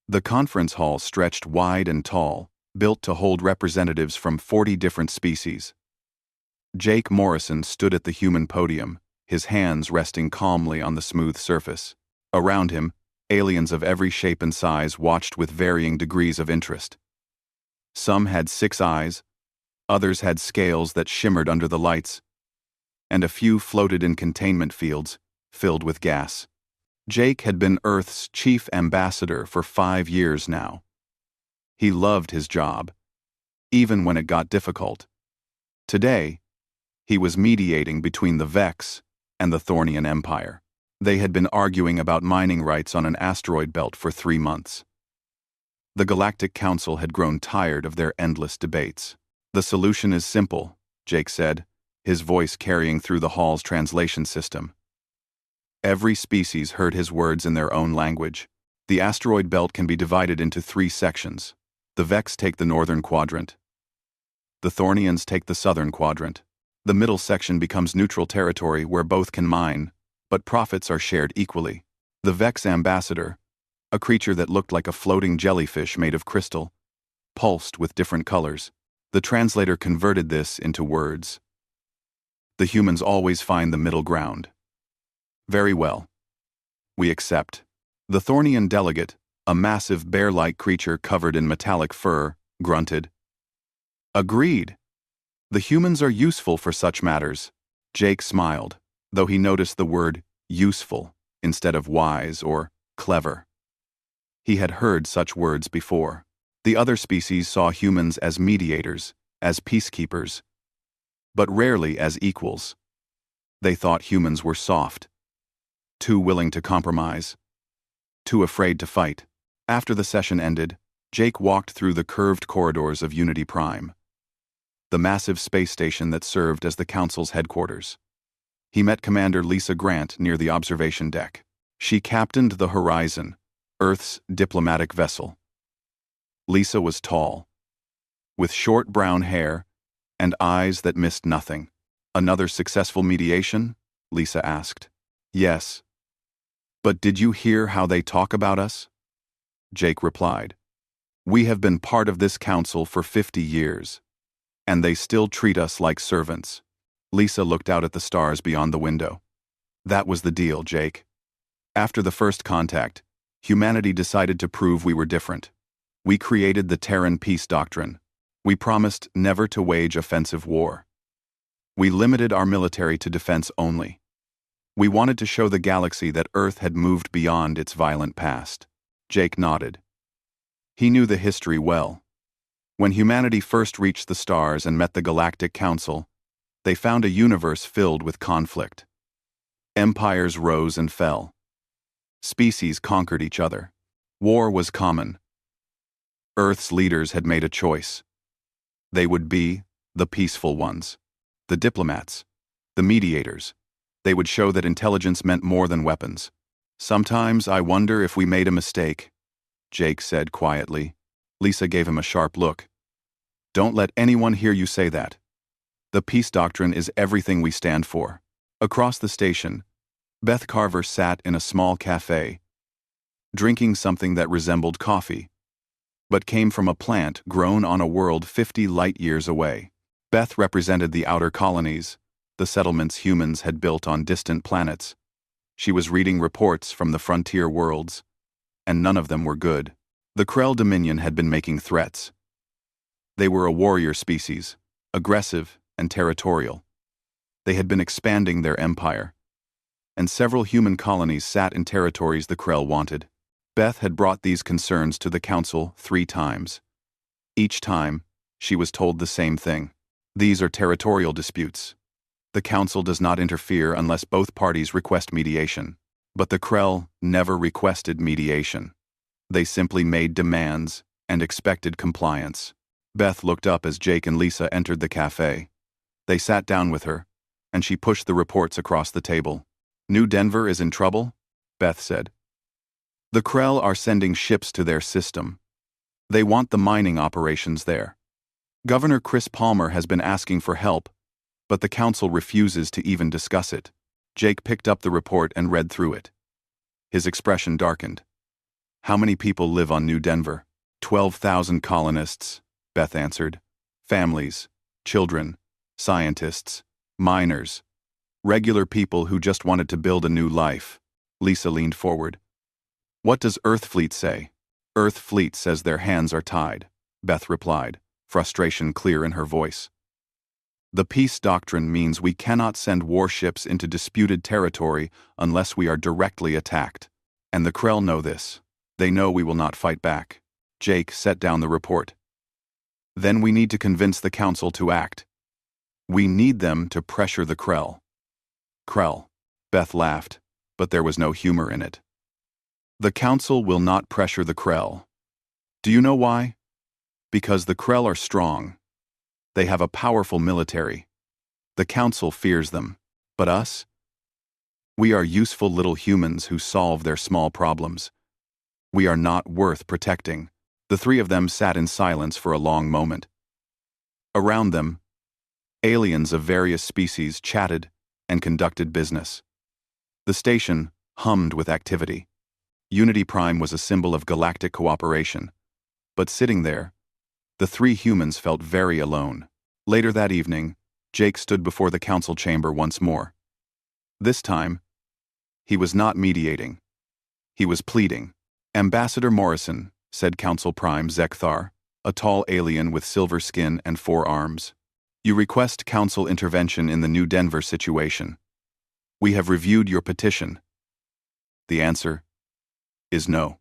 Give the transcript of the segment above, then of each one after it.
The conference hall stretched wide and tall, built to hold representatives from 40 different species. Jake Morrison stood at the human podium, his hands resting calmly on the smooth surface. Around him, aliens of every shape and size watched with varying degrees of interest. Some had 6 eyes, others had scales that shimmered under the lights, and a few floated in containment fields, filled with gas. Jake had been Earth's chief ambassador for 5 years now. He loved his job, even when it got difficult. Today, he was mediating between the Vex and the Thornian Empire. They had been arguing about mining rights on an asteroid belt for 3 months. The Galactic Council had grown tired of their endless debates. "The solution is simple," Jake said, his voice carrying through the hall's translation system. Every species heard his words in their own language. The asteroid belt can be divided into 3 sections. The Vex take the northern quadrant. The Thornians take the southern quadrant. The middle section becomes neutral territory where both can mine, but profits are shared equally. The Vex ambassador, a creature that looked like a floating jellyfish made of crystal, pulsed with different colors. The translator converted this into words. "The humans always find the middle ground." "Very well. We accept." The Thornian delegate, a massive bear-like creature covered in metallic fur, grunted. "Agreed. The humans are useful for such matters." Jake smiled, though he noticed the word useful instead of wise or clever. He had heard such words before. The other species saw humans as mediators, as peacekeepers, but rarely as equals. They thought humans were soft, too willing to compromise, too afraid to fight. After the session ended, Jake walked through the curved corridors of Unity Prime, the massive space station that served as the Council's headquarters. He met Commander Lisa Grant near the observation deck. She captained the Horizon, Earth's diplomatic vessel. Lisa was tall, with short brown hair and eyes that missed nothing. "Another successful mediation?" Lisa asked. "Yes. But did you hear how they talk about us?" Jake replied. "We have been part of this council for 50 years. And they still treat us like servants." Lisa looked out at the stars beyond the window. "That was the deal, Jake. After the first contact, humanity decided to prove we were different. We created the Terran Peace Doctrine. We promised never to wage offensive war. We limited our military to defense only. We wanted to show the galaxy that Earth had moved beyond its violent past." Jake nodded. He knew the history well. When humanity first reached the stars and met the Galactic Council, they found a universe filled with conflict. Empires rose and fell. Species conquered each other. War was common. Earth's leaders had made a choice. They would be the peaceful ones, the diplomats, the mediators. They would show that intelligence meant more than weapons. "Sometimes I wonder if we made a mistake," Jake said quietly. Lisa gave him a sharp look. "Don't let anyone hear you say that. The peace doctrine is everything we stand for." Across the station, Beth Carver sat in a small cafe, drinking something that resembled coffee, but came from a plant grown on a world 50 light-years away. Beth represented the outer colonies, the settlements humans had built on distant planets. She was reading reports from the frontier worlds, and none of them were good. The Krell Dominion had been making threats. They were a warrior species, aggressive and territorial. They had been expanding their empire, and several human colonies sat in territories the Krell wanted. Beth had brought these concerns to the Council 3 times. Each time, she was told the same thing. "These are territorial disputes. The Council does not interfere unless both parties request mediation." But the Krell never requested mediation. They simply made demands and expected compliance. Beth looked up as Jake and Lisa entered the cafe. They sat down with her, and she pushed the reports across the table. "New Denver is in trouble?" Beth said. "The Krell are sending ships to their system. They want the mining operations there. Governor Chris Palmer has been asking for help, but the Council refuses to even discuss it." Jake picked up the report and read through it. His expression darkened. How many people live on New Denver? 12,000 colonists, Beth answered. Families, children, scientists, miners, regular people who just wanted to build a new life. Lisa leaned forward. What does Earthfleet say? Earthfleet says their hands are tied, Beth replied, frustration clear in her voice. The peace doctrine means we cannot send warships into disputed territory unless we are directly attacked. And the Krell know this. They know we will not fight back. Jake set down the report. Then we need to convince the Council to act. We need them to pressure the Krell. Krell. Beth laughed, but there was no humor in it. The Council will not pressure the Krell. Do you know why? Because the Krell are strong. They have a powerful military. The Council fears them. But us? We are useful little humans who solve their small problems. We are not worth protecting. The three of them sat in silence for a long moment. Around them, aliens of various species chatted and conducted business. The station hummed with activity. Unity Prime was a symbol of galactic cooperation. But sitting there, the three humans felt very alone. Later that evening, Jake stood before the council chamber once more. This time, he was not mediating. He was pleading. Ambassador Morrison, said Council Prime Zekthar, a tall alien with silver skin and 4 arms. You request council intervention in the New Denver situation. We have reviewed your petition. The answer is no.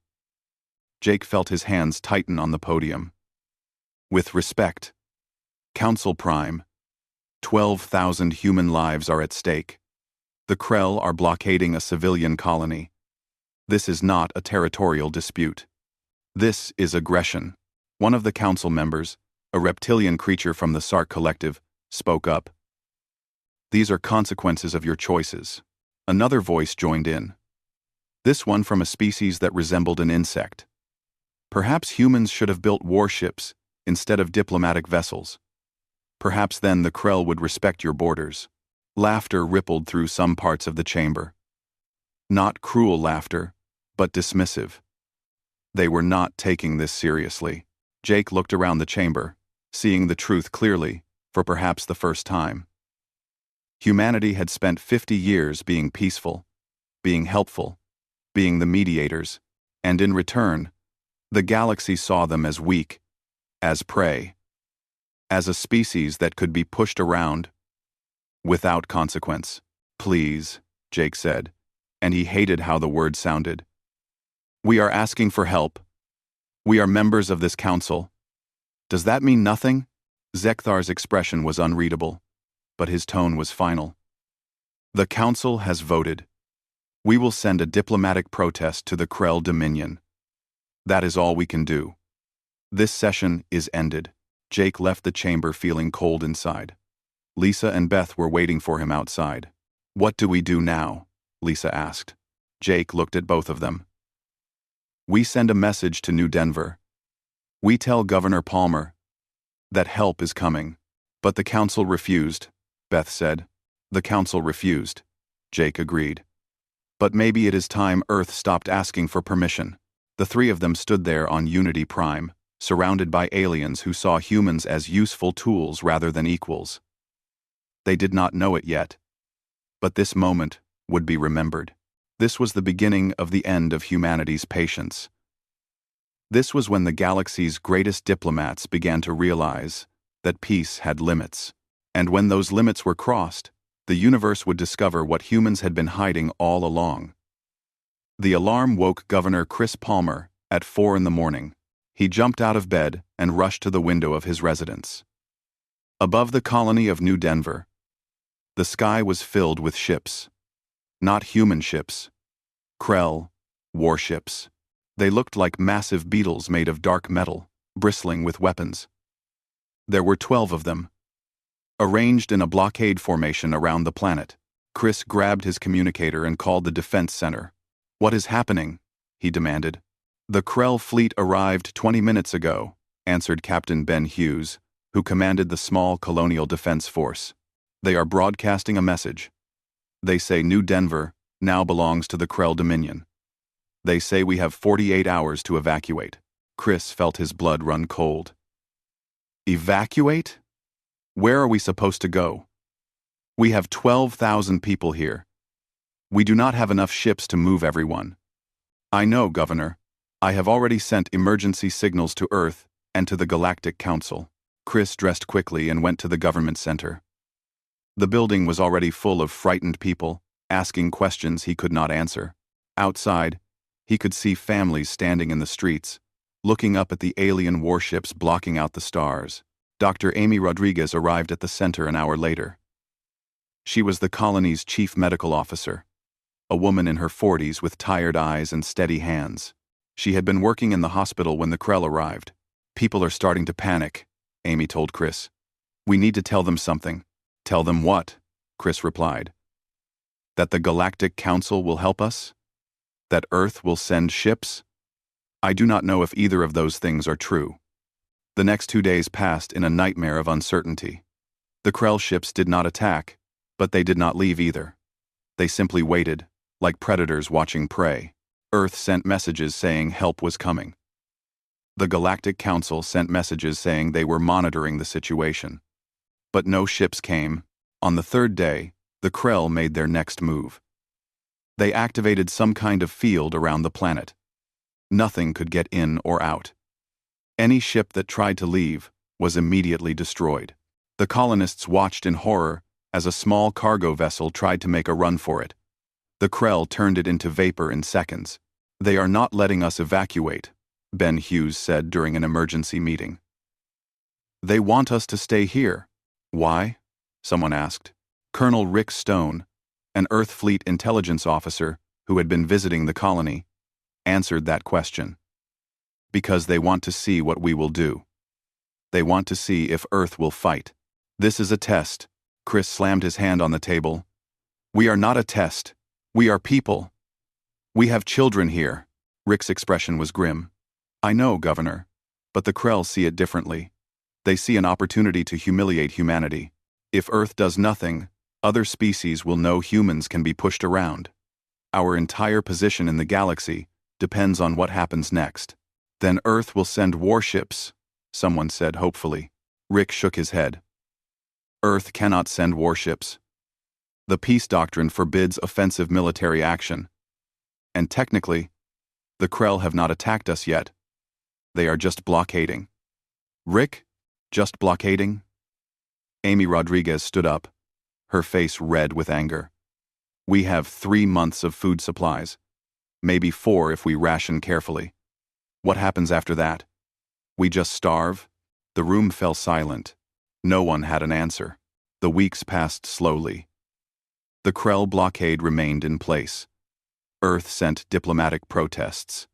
Jake felt his hands tighten on the podium. With respect, Council Prime, 12,000 human lives are at stake. The Krell are blockading a civilian colony. This is not a territorial dispute. This is aggression. One of the council members, a reptilian creature from the Sark Collective, spoke up. These are consequences of your choices. Another voice joined in. This one from a species that resembled an insect. Perhaps humans should have built warships instead of diplomatic vessels. Perhaps then the Krell would respect your borders. Laughter rippled through some parts of the chamber. Not cruel laughter, but dismissive. They were not taking this seriously. Jake looked around the chamber, seeing the truth clearly, for perhaps the first time. Humanity had spent 50 years being peaceful, being helpful, being the mediators, and in return, the galaxy saw them as weak, as prey, as a species that could be pushed around without consequence. Please, Jake said, and he hated how the word sounded. We are asking for help. We are members of this council. Does that mean nothing? Zekthar's expression was unreadable, but his tone was final. The council has voted. We will send a diplomatic protest to the Krell Dominion. That is all we can do. This session is ended. Jake left the chamber feeling cold inside. Lisa and Beth were waiting for him outside. What do we do now? Lisa asked. Jake looked at both of them. We send a message to New Denver. We tell Governor Palmer that help is coming. But the council refused, Beth said. The council refused. Jake agreed. But maybe it is time Earth stopped asking for permission. The three of them stood there on Unity Prime, surrounded by aliens who saw humans as useful tools rather than equals. They did not know it yet. But this moment would be remembered. This was the beginning of the end of humanity's patience. This was when the galaxy's greatest diplomats began to realize that peace had limits. And when those limits were crossed, the universe would discover what humans had been hiding all along. The alarm woke Governor Chris Palmer at 4 a.m. He jumped out of bed and rushed to the window of his residence. Above the colony of New Denver, the sky was filled with ships. Not human ships. Krell warships. They looked like massive beetles made of dark metal, bristling with weapons. There were 12 of them, arranged in a blockade formation around the planet. Chris grabbed his communicator and called the defense center. What is happening? He demanded. The Krell fleet arrived 20 minutes ago, answered Captain Ben Hughes, who commanded the small colonial defense force. They are broadcasting a message. They say New Denver now belongs to the Krell Dominion. They say we have 48 hours to evacuate. Chris felt his blood run cold. Evacuate? Where are we supposed to go? We have 12,000 people here. We do not have enough ships to move everyone. I know, Governor. I have already sent emergency signals to Earth and to the Galactic Council. Chris dressed quickly and went to the government center. The building was already full of frightened people, asking questions he could not answer. Outside, he could see families standing in the streets, looking up at the alien warships blocking out the stars. Dr. Amy Rodriguez arrived at the center an hour later. She was the colony's chief medical officer, a woman in her 40s with tired eyes and steady hands. She had been working in the hospital when the Krell arrived. People are starting to panic, Amy told Chris. We need to tell them something. Tell them what? Chris replied. That the Galactic Council will help us? That Earth will send ships? I do not know if either of those things are true. The next 2 days passed in a nightmare of uncertainty. The Krell ships did not attack, but they did not leave either. They simply waited, like predators watching prey. Earth sent messages saying help was coming. The Galactic Council sent messages saying they were monitoring the situation. But no ships came. On the third day, the Krell made their next move. They activated some kind of field around the planet. Nothing could get in or out. Any ship that tried to leave was immediately destroyed. The colonists watched in horror as a small cargo vessel tried to make a run for it. The Krell turned it into vapor in seconds. They are not letting us evacuate, Ben Hughes said during an emergency meeting. They want us to stay here. Why? Someone asked. Colonel Rick Stone, an Earth Fleet intelligence officer who had been visiting the colony, answered that question. Because they want to see what we will do. They want to see if Earth will fight. This is a test. Chris slammed his hand on the table. We are not a test. We are people. We have children here. Rick's expression was grim. I know, Governor, but the Krell see it differently. They see an opportunity to humiliate humanity. If Earth does nothing, other species will know humans can be pushed around. Our entire position in the galaxy depends on what happens next. Then Earth will send warships, someone said hopefully. Rick shook his head. Earth cannot send warships. The peace doctrine forbids offensive military action. And technically, the Krell have not attacked us yet. They are just blockading. Rick? Just blockading? Amy Rodriguez stood up, her face red with anger. We have 3 months of food supplies, maybe 4 if we ration carefully. What happens after that? We just starve? The room fell silent. No one had an answer. The weeks passed slowly. The Krell blockade remained in place. Earth sent diplomatic protests.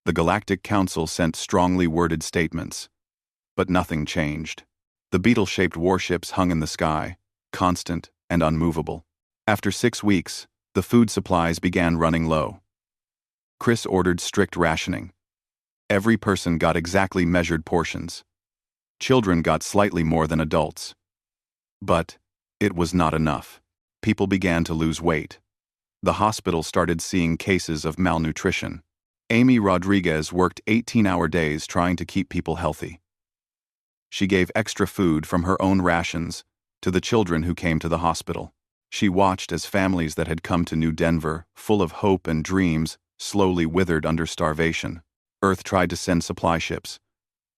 The Galactic Council sent strongly worded statements. But nothing changed. The beetle-shaped warships hung in the sky, constant and unmovable. After 6 weeks, the food supplies began running low. Chris ordered strict rationing. Every person got exactly measured portions. Children got slightly more than adults. But it was not enough. People began to lose weight. The hospital started seeing cases of malnutrition. Amy Rodriguez worked 18-hour days trying to keep people healthy. She gave extra food from her own rations to the children who came to the hospital. She watched as families that had come to New Denver, full of hope and dreams, slowly withered under starvation. Earth tried to send supply ships.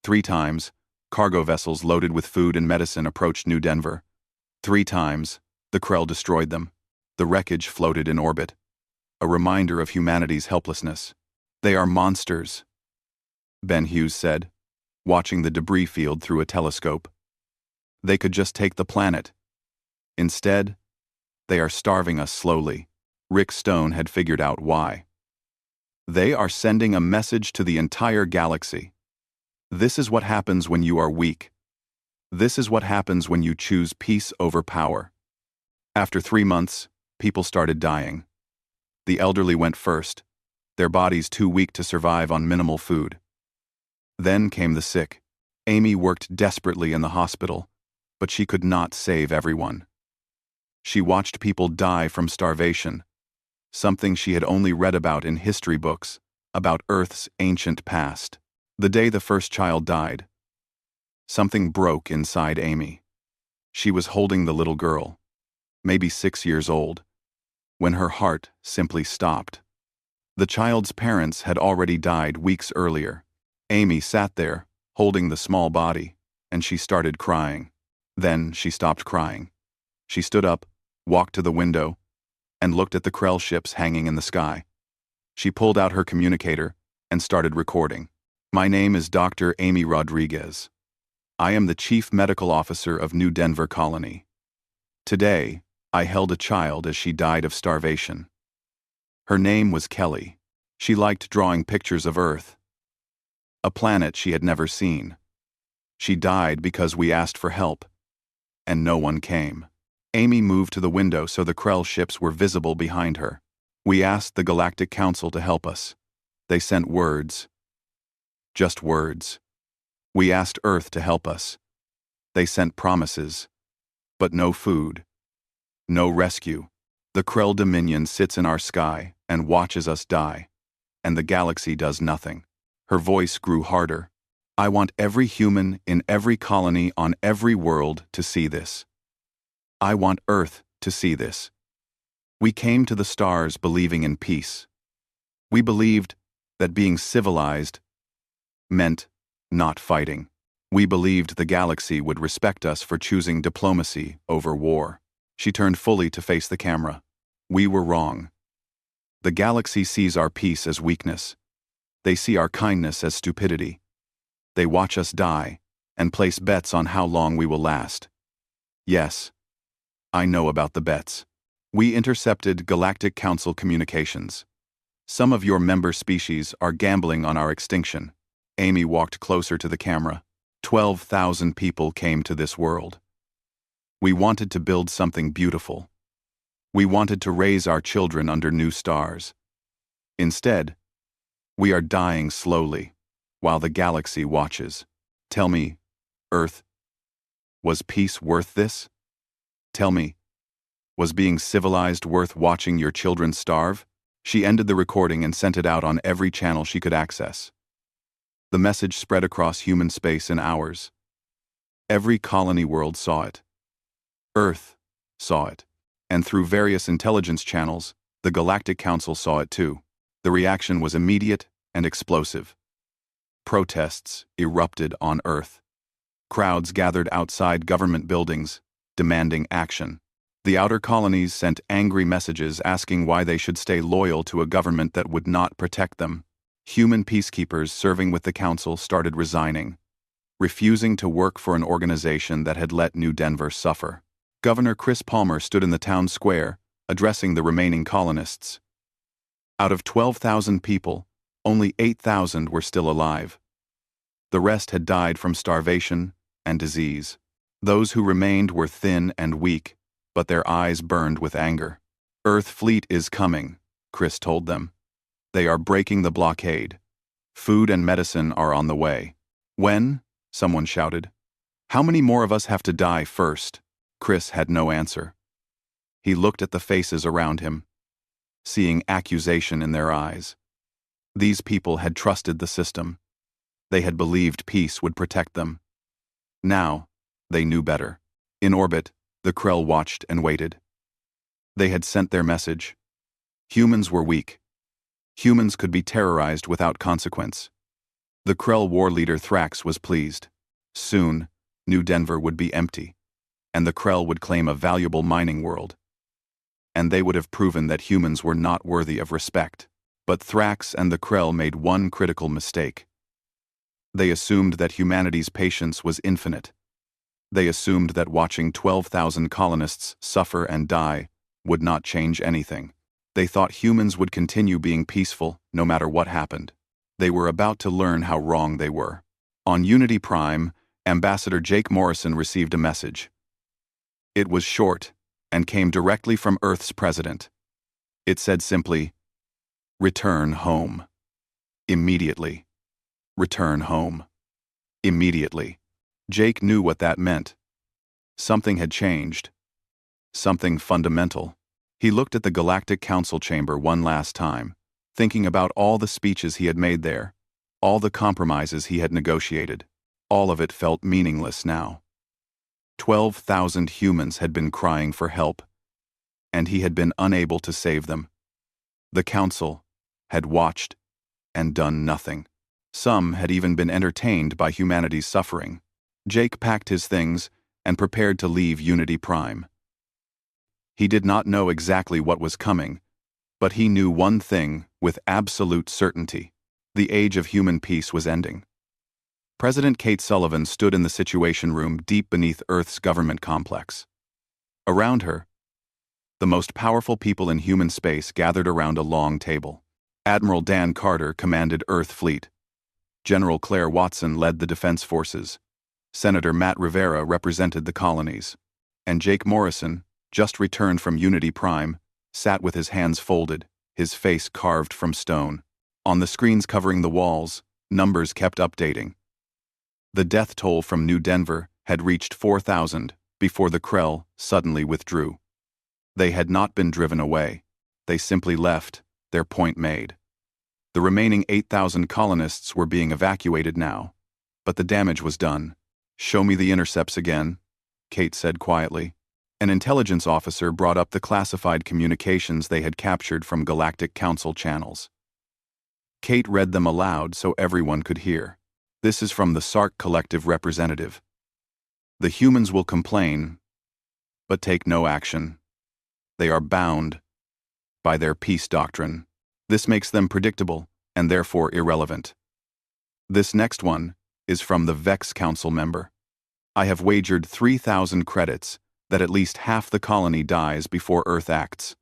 3 times, cargo vessels loaded with food and medicine approached New Denver. 3 times, the Krell destroyed them. The wreckage floated in orbit. A reminder of humanity's helplessness. They are monsters, Ben Hughes said, watching the debris field through a telescope. They could just take the planet. Instead, they are starving us slowly. Rick Stone had figured out why. They are sending a message to the entire galaxy. This is what happens when you are weak. This is what happens when you choose peace over power. After 3 months, people started dying. The elderly went first, their bodies too weak to survive on minimal food. Then came the sick. Amy worked desperately in the hospital, but she could not save everyone. She watched people die from starvation, something she had only read about in history books. about Earth's ancient past. The day the first child died, something broke inside Amy. She was holding the little girl, maybe 6 years old, when her heart simply stopped. The child's parents had already died weeks earlier. Amy sat there, holding the small body, and she started crying. Then she stopped crying. She stood up, walked to the window, and looked at the Krell ships hanging in the sky. She pulled out her communicator and started recording. My name is Dr. Amy Rodriguez. I am the Chief Medical Officer of New Denver Colony. Today, I held a child as she died of starvation. Her name was Kelly. She liked drawing pictures of Earth, a planet she had never seen. She died because we asked for help, and no one came. Amy moved to the window so the Krell ships were visible behind her. We asked the Galactic Council to help us. They sent words. Just words. We asked Earth to help us. They sent promises. But no food. No rescue. The Krell Dominion sits in our sky and watches us die. And the galaxy does nothing. Her voice grew harder. I want every human in every colony on every world to see this. I want Earth to see this. We came to the stars believing in peace. We believed that being civilized meant not fighting. We believed the galaxy would respect us for choosing diplomacy over war. She turned fully to face the camera. We were wrong. The galaxy sees our peace as weakness. They see our kindness as stupidity. They watch us die and place bets on how long we will last. Yes, I know about the bets. We intercepted Galactic Council communications. Some of your member species are gambling on our extinction. Amy walked closer to the camera. 12,000 people came to this world. We wanted to build something beautiful. We wanted to raise our children under new stars. Instead, we are dying slowly, while the galaxy watches. Tell me, Earth, was peace worth this? Tell me, was being civilized worth watching your children starve? She ended the recording and sent it out on every channel she could access. The message spread across human space in hours. Every colony world saw it. Earth saw it. And through various intelligence channels, the Galactic Council saw it too. The reaction was immediate and explosive. Protests erupted on Earth. Crowds gathered outside government buildings, demanding action. The outer colonies sent angry messages asking why they should stay loyal to a government that would not protect them. Human peacekeepers serving with the council started resigning, refusing to work for an organization that had let New Denver suffer. Governor Chris Palmer stood in the town square, addressing the remaining colonists. Out of 12,000 people, only 8,000 were still alive. The rest had died from starvation and disease. Those who remained were thin and weak, but their eyes burned with anger. Earth fleet is coming, Chris told them. They are breaking the blockade. Food and medicine are on the way. When? Someone shouted. How many more of us have to die first? Chris had no answer. He looked at the faces around him, seeing accusation in their eyes. These people had trusted the system. They had believed peace would protect them. Now, they knew better. In orbit, the Krell watched and waited. They had sent their message. Humans were weak. Humans could be terrorized without consequence. The Krell war leader Thrax was pleased. Soon, New Denver would be empty, and the Krell would claim a valuable mining world. And they would have proven that humans were not worthy of respect. But Thrax and the Krell made one critical mistake. They assumed that humanity's patience was infinite. They assumed that watching 12,000 colonists suffer and die would not change anything. They thought humans would continue being peaceful no matter what happened. They were about to learn how wrong they were. On Unity Prime, Ambassador Jake Morrison received a message. It was short and came directly from Earth's president. It said simply, "Return home. Immediately. Return home. Immediately." Jake knew what that meant. Something had changed. Something fundamental. He looked at the Galactic Council chamber one last time. thinking about all the speeches he had made there, all the compromises he had negotiated. All of it felt meaningless now. 12,000 humans had been crying for help, and he had been unable to save them. The council had watched and done nothing. Some had even been entertained by humanity's suffering. Jake packed his things and prepared to leave Unity Prime. He did not know exactly what was coming, but he knew one thing with absolute certainty: the age of human peace was ending. President Kate Sullivan stood in the Situation Room deep beneath Earth's government complex. Around her, the most powerful people in human space gathered around a long table. Admiral Dan Carter commanded Earth Fleet. General Claire Watson led the Defense Forces. Senator Matt Rivera represented the colonies. And Jake Morrison, just returned from Unity Prime, sat with his hands folded, his face carved from stone. On the screens covering the walls, numbers kept updating. The death toll from New Denver had reached 4,000 before the Krell suddenly withdrew. They had not been driven away. They simply left, their point made. The remaining 8,000 colonists were being evacuated now, but the damage was done. "Show me the intercepts again," Kate said quietly. An intelligence officer brought up the classified communications they had captured from Galactic Council channels. Kate read them aloud so everyone could hear. "This is from the Sark Collective representative. The humans will complain, but take no action. They are bound by their peace doctrine. This makes them predictable and therefore irrelevant." This next one is from the Vex Council member. "I have wagered 3,000 credits that at least half the colony dies before Earth acts.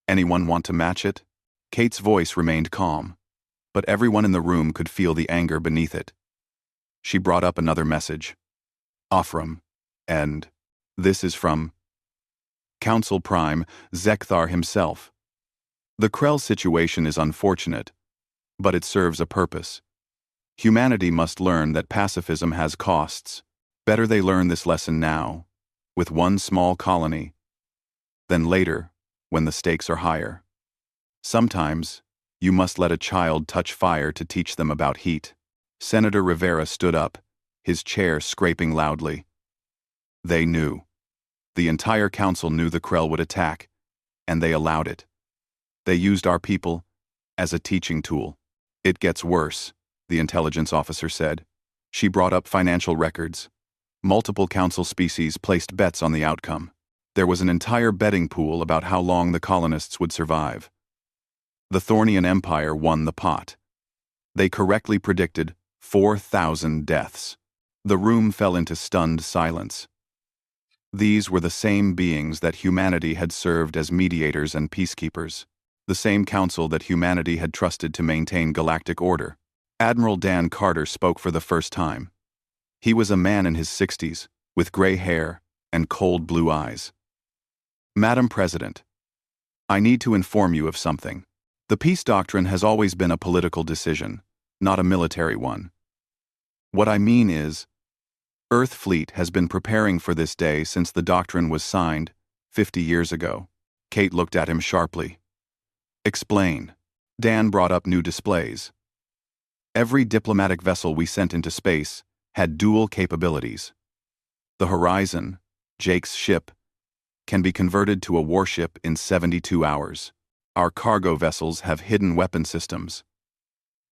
Anyone want to match it?" Kate's voice remained calm, but everyone in the room could feel the anger beneath it. She brought up another message. "Ophram, and this is from Council Prime Zekthar himself. The Krell situation is unfortunate, but it serves a purpose. Humanity must learn that pacifism has costs. Better they learn this lesson now, with one small colony, than later, when the stakes are higher. Sometimes, you must let a child touch fire to teach them about heat." Senator Rivera stood up, his chair scraping loudly. They knew. The entire council knew the Krell would attack, and they allowed it. They used our people as a teaching tool. "It gets worse," the intelligence officer said. She brought up financial records. Multiple council species placed bets on the outcome. There was an entire betting pool about how long the colonists would survive. The Thornian Empire won the pot. They correctly predicted 4,000 deaths. The room fell into stunned silence. These were the same beings that humanity had served as mediators and peacekeepers. The same council that humanity had trusted to maintain galactic order. Admiral Dan Carter spoke for the first time. He was a man in his 60s, with gray hair and cold blue eyes. "Madam President, I need to inform you of something. The peace doctrine has always been a political decision, not a military one. What I mean is, Earth Fleet has been preparing for this day since the doctrine was signed 50 years ago." Kate looked at him sharply. "Explain." Dan brought up new displays. Every diplomatic vessel we sent into space had dual capabilities. The Horizon, Jake's ship, can be converted to a warship in 72 hours. Our cargo vessels have hidden weapon systems.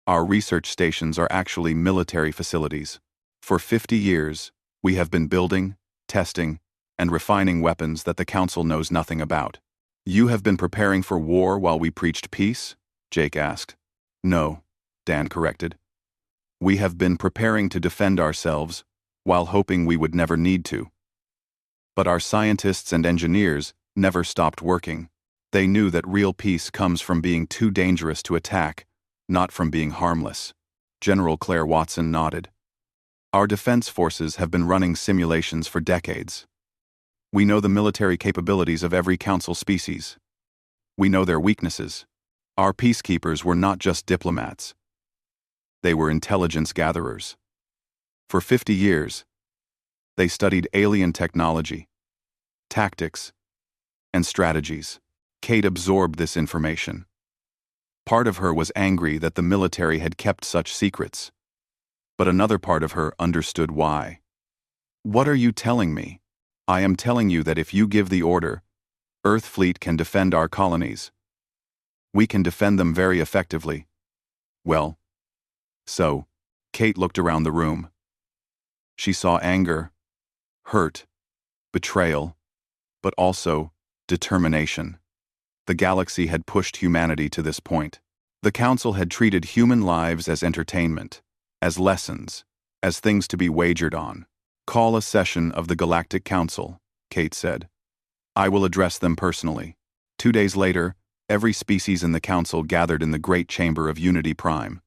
Our research stations are actually military facilities. For 50 years, we have been building, testing, and refining weapons that the Council knows nothing about. "You have been preparing for war while we preached peace?" Jake asked. "No," Dan corrected. "We have been preparing to defend ourselves while hoping we would never need to. But our scientists and engineers never stopped working. They knew that real peace comes from being too dangerous to attack, not from being harmless." General Claire Watson nodded. "Our defense forces have been running simulations for decades. We know the military capabilities of every council species. We know their weaknesses. Our peacekeepers were not just diplomats. They were intelligence gatherers. For 50 years, they studied alien technology, tactics, and strategies." Kate absorbed this information. Part of her was angry that the military had kept such secrets. But another part of her understood why. "What are you telling me? I am telling you that if you give the order, Earth fleet can defend our colonies. We can defend them very effectively." Well, so, Kate looked around the room. She saw anger, hurt, betrayal, but also determination. The galaxy had pushed humanity to this point. The Council had treated human lives as entertainment, as lessons, as things to be wagered on. "Call a session of the Galactic Council," Kate said. "I will address them personally." 2 days later, every species in the Council gathered in the Great Chamber of Unity Prime.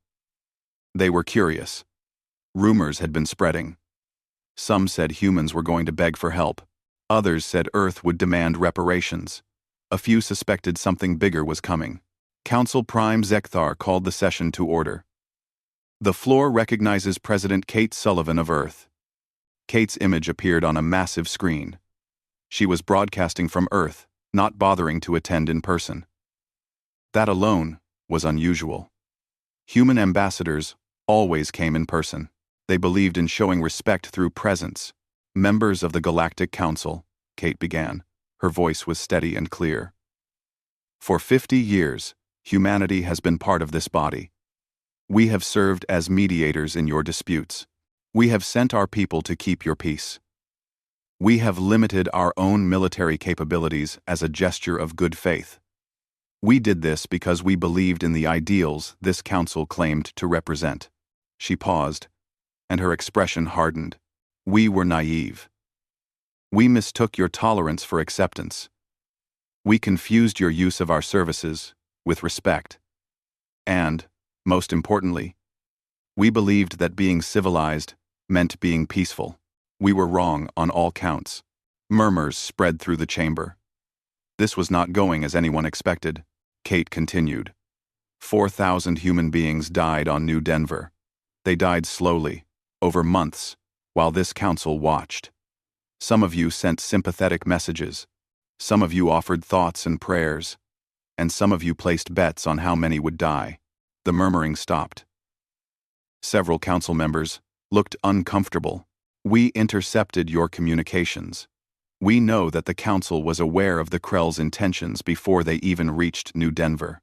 They were curious. Rumors had been spreading. Some said humans were going to beg for help. Others said Earth would demand reparations. A few suspected something bigger was coming. Council Prime Zekthar called the session to order. "The floor recognizes President Kate Sullivan of Earth." Kate's image appeared on a massive screen. She was broadcasting from Earth, not bothering to attend in person. That alone was unusual. Human ambassadors always came in person. They believed in showing respect through presence. "Members of the Galactic Council," Kate began. Her voice was steady and clear. "For 50 years, humanity has been part of this body. We have served as mediators in your disputes. We have sent our people to keep your peace. We have limited our own military capabilities as a gesture of good faith. We did this because we believed in the ideals this council claimed to represent." She paused, and her expression hardened. "We were naive. We mistook your tolerance for acceptance. We confused your use of our services with respect. And, most importantly, we believed that being civilized meant being peaceful. We were wrong on all counts." Murmurs spread through the chamber. This was not going as anyone expected. Kate continued. 4,000 human beings died on New Denver. They died slowly, over months, while this council watched. Some of you sent sympathetic messages. Some of you offered thoughts and prayers. And some of you placed bets on how many would die. The murmuring stopped. Several council members looked uncomfortable. "We intercepted your communications. We know that the council was aware of the Krell's intentions before they even reached New Denver.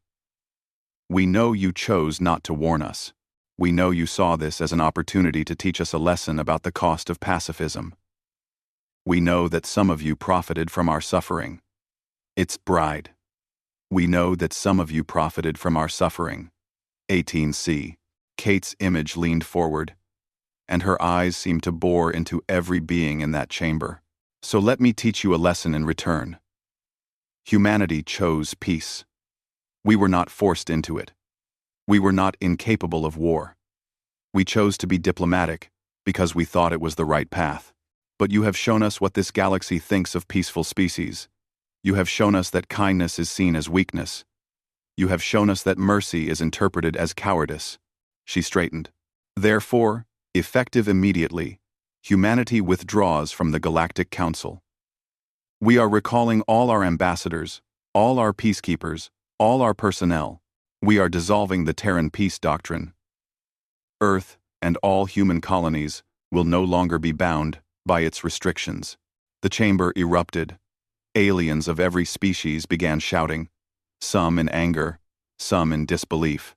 We know you chose not to warn us. We know you saw this as an opportunity to teach us a lesson about the cost of pacifism. We know that some of you profited from our suffering. It's bride. We know that some of you profited from our suffering." 18C. Kate's image leaned forward, and her eyes seemed to bore into every being in that chamber. "So let me teach you a lesson in return. Humanity chose peace. We were not forced into it. We were not incapable of war. We chose to be diplomatic because we thought it was the right path. But you have shown us what this galaxy thinks of peaceful species. You have shown us that kindness is seen as weakness. You have shown us that mercy is interpreted as cowardice." She straightened. "Therefore, effective immediately, humanity withdraws from the Galactic Council. We are recalling all our ambassadors, all our peacekeepers, all our personnel. We are dissolving the Terran peace doctrine. Earth and all human colonies will no longer be bound by its restrictions." The chamber erupted. Aliens of every species began shouting, some in anger, some in disbelief.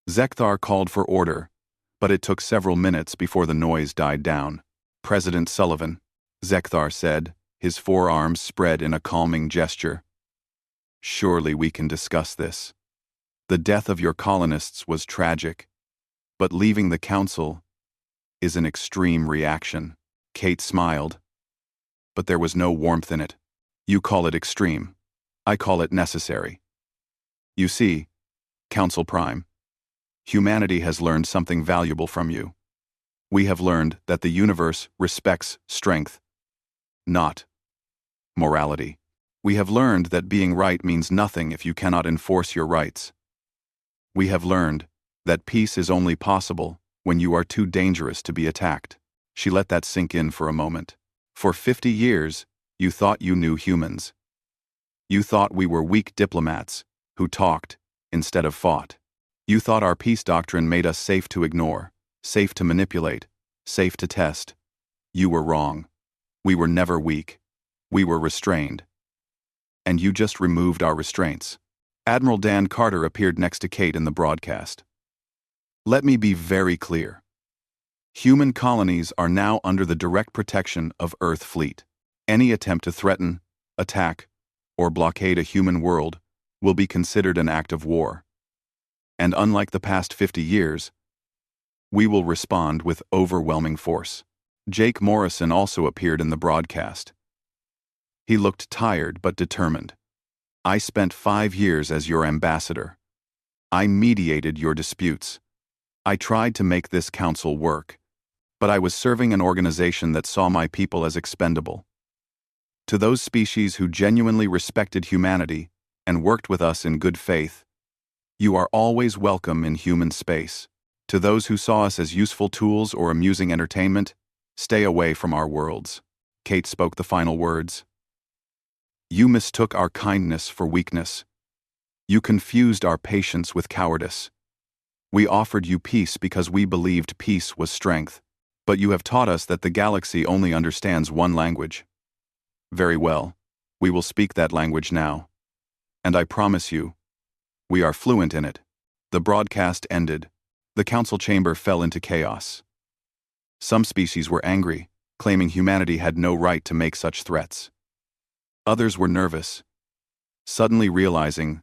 Zekthar called for order, but it took several minutes before the noise died down. "President Sullivan," Zekthar said, his forearms spread in a calming gesture. "Surely we can discuss this. The death of your colonists was tragic, but leaving the council is an extreme reaction." Kate smiled, but there was no warmth in it. "You call it extreme. I call it necessary. You see, Council Prime, humanity has learned something valuable from you. We have learned that the universe respects strength, not morality. We have learned that being right means nothing if you cannot enforce your rights. We have learned that peace is only possible when you are too dangerous to be attacked." She let that sink in for a moment. "For 50 years, you thought you knew humans. You thought we were weak diplomats who talked instead of fought. You thought our peace doctrine made us safe to ignore, safe to manipulate, safe to test. You were wrong. We were never weak. We were restrained. And you just removed our restraints. Admiral Dan Carter appeared next to Kate in the broadcast. Let me be very clear. Human colonies are now under the direct protection of Earth Fleet. Any attempt to threaten, attack, or blockade a human world will be considered an act of war. And unlike the past 50 years, we will respond with overwhelming force. Jake Morrison also appeared in the broadcast. He looked tired but determined. I spent 5 years as your ambassador. I mediated your disputes. I tried to make this council work, but I was serving an organization that saw my people as expendable. To those species who genuinely respected humanity and worked with us in good faith, you are always welcome in human space. To those who saw us as useful tools or amusing entertainment, stay away from our worlds. Kate spoke the final words. You mistook our kindness for weakness. You confused our patience with cowardice. We offered you peace because we believed peace was strength, but you have taught us that the galaxy only understands one language. Very well, we will speak that language now. And I promise you, we are fluent in it. The broadcast ended. The council chamber fell into chaos. Some species were angry, claiming humanity had no right to make such threats. Others were nervous, suddenly realizing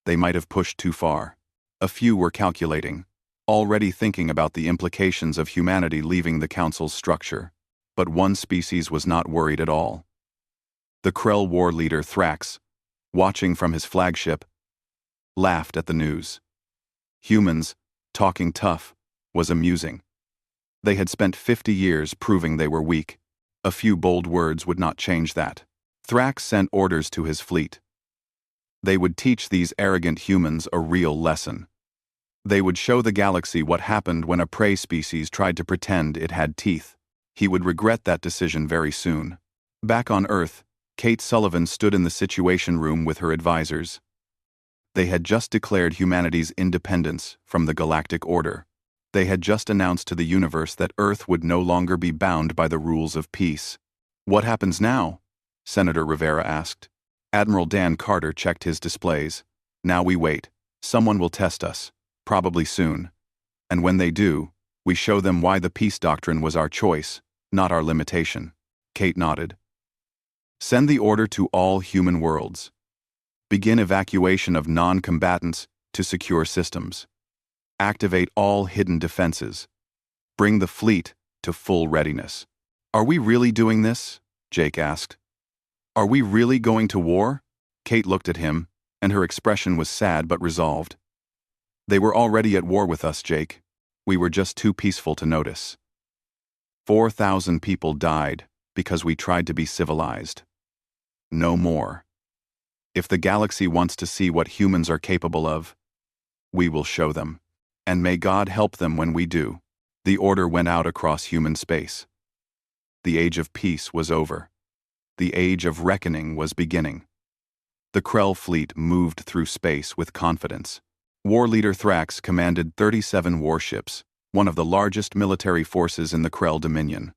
they might have pushed too far. A few were calculating, already thinking about the implications of humanity leaving the council's structure. But one species was not worried at all. The Krell war leader Thrax, watching from his flagship, laughed at the news. Humans, talking tough, was amusing. They had spent 50 years proving they were weak. A few bold words would not change that. Thrax sent orders to his fleet. They would teach these arrogant humans a real lesson. They would show the galaxy what happened when a prey species tried to pretend it had teeth. He would regret that decision very soon. Back on Earth, Kate Sullivan stood in the Situation Room with her advisors. They had just declared humanity's independence from the Galactic Order. They had just announced to the universe that Earth would no longer be bound by the rules of peace. What happens now? Senator Rivera asked. Admiral Dan Carter checked his displays. Now we wait. Someone will test us, probably soon. And when they do, we show them why the peace doctrine was our choice, not our limitation. Kate nodded. Send the order to all human worlds. Begin evacuation of non-combatants to secure systems. Activate all hidden defenses. Bring the fleet to full readiness. Are we really doing this? Jake asked. Are we really going to war? Kate looked at him, and her expression was sad but resolved. They were already at war with us, Jake. We were just too peaceful to notice. 4,000 people died because we tried to be civilized. No more. If the galaxy wants to see what humans are capable of, we will show them. And may God help them when we do. The order went out across human space. The age of peace was over. The age of reckoning was beginning. The Krell fleet moved through space with confidence. War leader Thrax commanded 37 warships, one of the largest military forces in the Krell Dominion.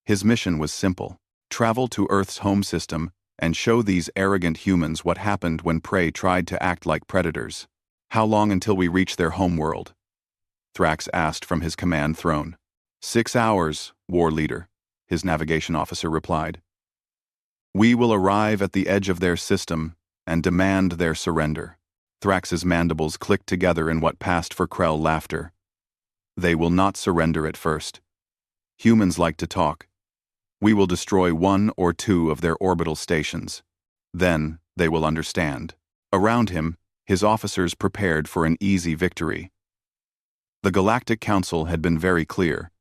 His mission was simple: travel to Earth's home system and show these arrogant humans what happened when prey tried to act like predators. How long until we reach their homeworld? Thrax asked from his command throne. 6 hours, war leader, his navigation officer replied. We will arrive at the edge of their system and demand their surrender. Thrax's mandibles clicked together in what passed for Krell laughter. They will not surrender at first. Humans like to talk. We will destroy 1 or 2 of their orbital stations. Then they will understand. Around him, his officers prepared for an easy victory. The Galactic Council had been very clear.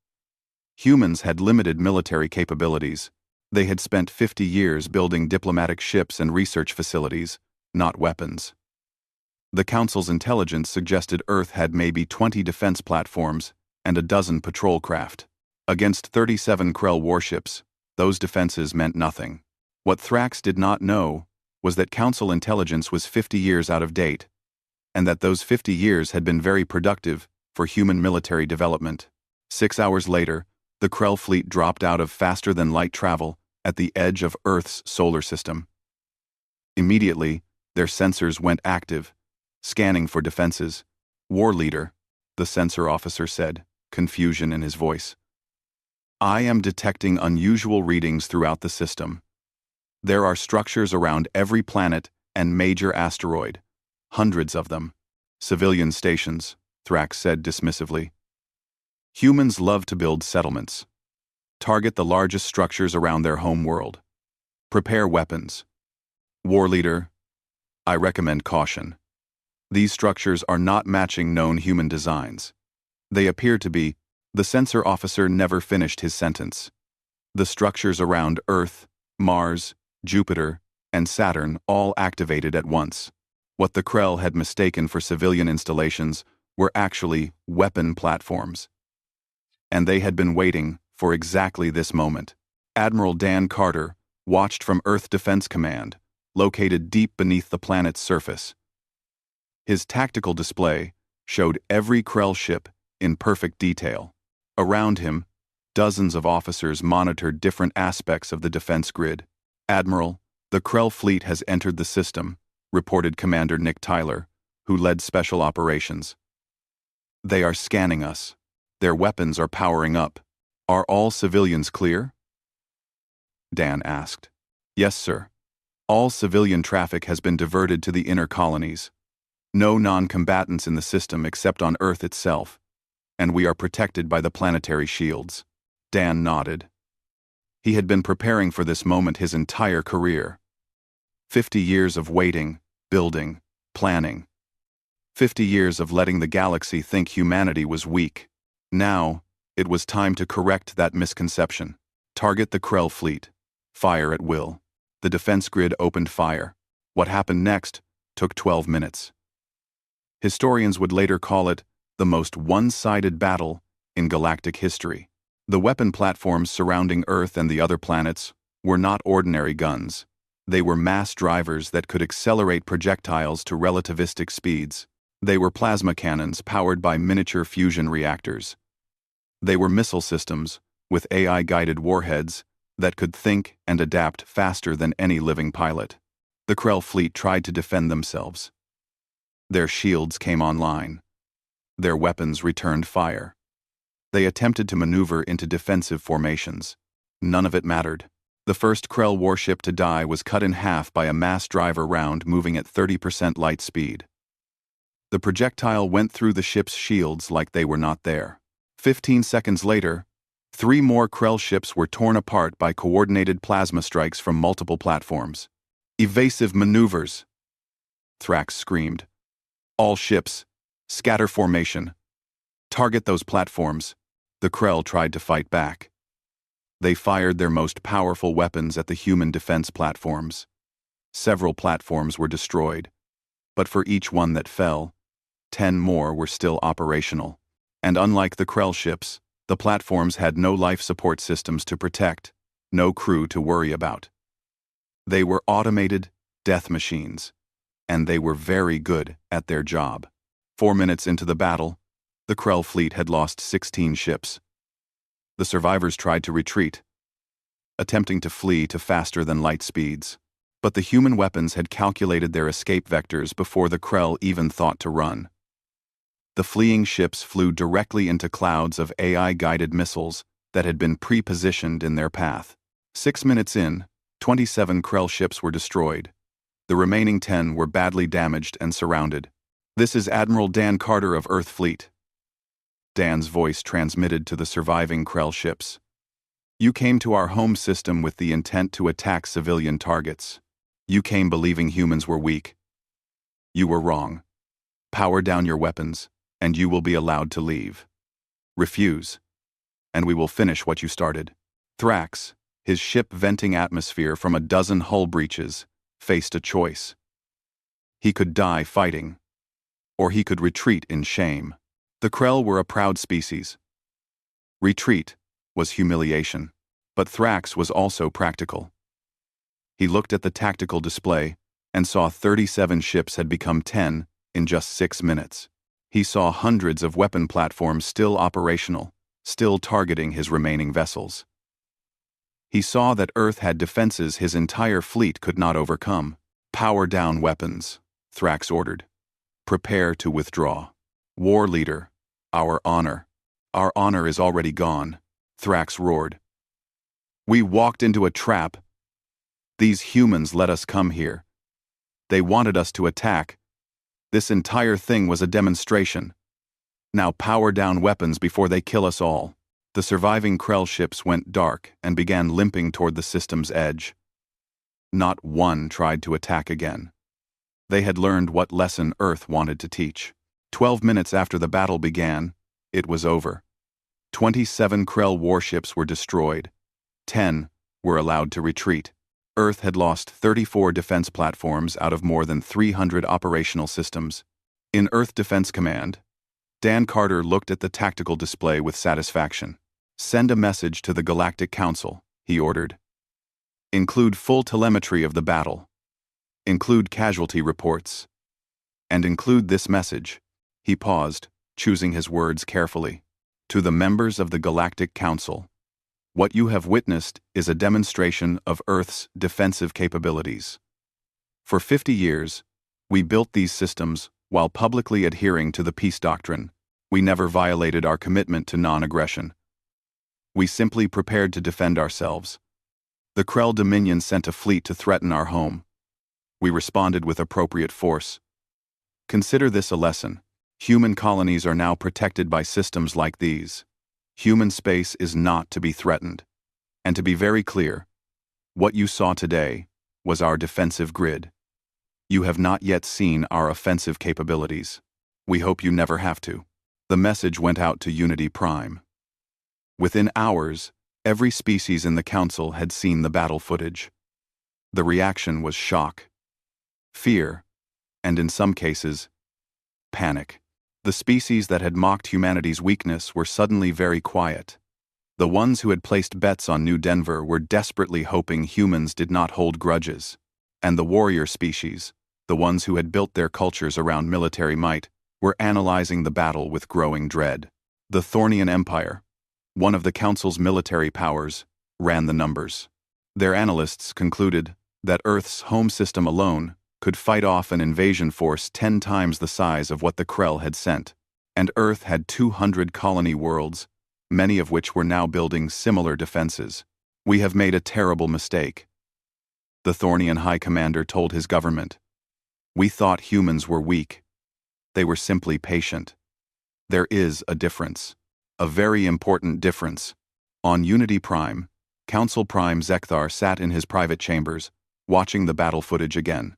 Humans had limited military capabilities. They had spent 50 years building diplomatic ships and research facilities, not weapons. The Council's intelligence suggested Earth had maybe 20 defense platforms and a dozen patrol craft. Against 37 Krell warships, those defenses meant nothing. What Thrax did not know was that Council intelligence was 50 years out of date, and that those 50 years had been very productive for human military development. 6 hours later, the Krell fleet dropped out of faster-than-light travel at the edge of Earth's solar system. Immediately, their sensors went active, scanning for defenses. "War leader," the sensor officer said, confusion in his voice. "I am detecting unusual readings throughout the system. There are structures around every planet and major asteroid. Hundreds of them. Civilian stations," Thrax said dismissively. "Humans love to build settlements. Target the largest structures around their home world. Prepare weapons. War leader, I recommend caution. These structures are not matching known human designs. They appear to be..." The sensor officer never finished his sentence. The structures around Earth, Mars, Jupiter, and Saturn all activated at once. What the Krell had mistaken for civilian installations were actually weapon platforms. And they had been waiting for exactly this moment. Admiral Dan Carter watched from Earth Defense Command, located deep beneath the planet's surface. His tactical display showed every Krell ship in perfect detail. Around him, dozens of officers monitored different aspects of the defense grid. "Admiral, the Krell fleet has entered the system," reported Commander Nick Tyler, who led special operations. "They are scanning us. Their weapons are powering up. Are all civilians clear?" Dan asked. "Yes, sir. All civilian traffic has been diverted to the inner colonies. No non-combatants in the system except on Earth itself, and we are protected by the planetary shields." Dan nodded. He had been preparing for this moment his entire career. 50 years of waiting, building, planning. 50 years of letting the galaxy think humanity was weak. Now, it was time to correct that misconception. Target the Krell fleet. Fire at will. The defense grid opened fire. What happened next took 12 minutes. Historians would later call it the most one-sided battle in galactic history. The weapon platforms surrounding Earth and the other planets were not ordinary guns. They were mass drivers that could accelerate projectiles to relativistic speeds. They were plasma cannons powered by miniature fusion reactors. They were missile systems with AI-guided warheads that could think and adapt faster than any living pilot. The Krell fleet tried to defend themselves. Their shields came online. Their weapons returned fire. They attempted to maneuver into defensive formations. None of it mattered. The first Krell warship to die was cut in half by a mass driver round moving at 30% light speed. The projectile went through the ship's shields like they were not there. 15 seconds later, 3 more Krell ships were torn apart by coordinated plasma strikes from multiple platforms. "Evasive maneuvers!" Thrax screamed. "All ships, scatter formation. Target those platforms." The Krell tried to fight back. They fired their most powerful weapons at the human defense platforms. Several platforms were destroyed, but for each one that fell, 10 more were still operational. And unlike the Krell ships, the platforms had no life support systems to protect, no crew to worry about. They were automated death machines, and they were very good at their job. 4 minutes into the battle, the Krell fleet had lost 16 ships. The survivors tried to retreat, attempting to flee to faster-than-light speeds. But the human weapons had calculated their escape vectors before the Krell even thought to run. The fleeing ships flew directly into clouds of AI-guided missiles that had been pre-positioned in their path. 6 minutes in, 27 Krell ships were destroyed. The remaining 10 were badly damaged and surrounded. "This is Admiral Dan Carter of Earth Fleet." Dan's voice transmitted to the surviving Krell ships. "You came to our home system with the intent to attack civilian targets. You came believing humans were weak. You were wrong. Power down your weapons, and you will be allowed to leave. Refuse, and we will finish what you started." Thrax, his ship venting atmosphere from a dozen hull breaches, faced a choice. He could die fighting, or he could retreat in shame. The Krell were a proud species. Retreat was humiliation, but Thrax was also practical. He looked at the tactical display and saw 37 ships had become 10 In just 6 minutes, he saw hundreds of weapon platforms still operational, still targeting his remaining vessels. He saw that Earth had defenses his entire fleet could not overcome. "Power down weapons," Thrax ordered. "Prepare to withdraw." "War leader, our honor." "Our honor is already gone," Thrax roared. "We walked into a trap. These humans let us come here. They wanted us to attack. This entire thing was a demonstration. Now power down weapons before they kill us all." The surviving Krell ships went dark and began limping toward the system's edge. Not one tried to attack again. They had learned what lesson Earth wanted to teach. 12 minutes after the battle began, it was over. 27 Krell warships were destroyed. 10 were allowed to retreat. Earth had lost 34 defense platforms out of more than 300 operational systems. In Earth Defense Command, Dan Carter looked at the tactical display with satisfaction. "Send a message to the Galactic Council," he ordered. "Include full telemetry of the battle. Include casualty reports. And include this message." He paused, choosing his words carefully. "To the members of the Galactic Council. What you have witnessed is a demonstration of Earth's defensive capabilities. For 50 years, we built these systems while publicly adhering to the peace doctrine. We never violated our commitment to non-aggression. We simply prepared to defend ourselves. The Krell Dominion sent a fleet to threaten our home. We responded with appropriate force. Consider this a lesson. Human colonies are now protected by systems like these. Human space is not to be threatened. And to be very clear, what you saw today was our defensive grid. You have not yet seen our offensive capabilities. We hope you never have to." The message went out to Unity Prime. Within hours, every species in the Council had seen the battle footage. The reaction was shock, fear, and in some cases, panic. The species that had mocked humanity's weakness were suddenly very quiet. The ones who had placed bets on New Denver were desperately hoping humans did not hold grudges. And the warrior species, the ones who had built their cultures around military might, were analyzing the battle with growing dread. The Thornian Empire, one of the Council's military powers, ran the numbers. Their analysts concluded that Earth's home system alone could fight off an invasion force 10 times the size of what the Krell had sent, and Earth had 200 colony worlds, many of which were now building similar defenses. "We have made a terrible mistake," the Thornian High Commander told his government. "We thought humans were weak. They were simply patient. There is a difference. A very important difference." On Unity Prime, Council Prime Zekthar sat in his private chambers, watching the battle footage again.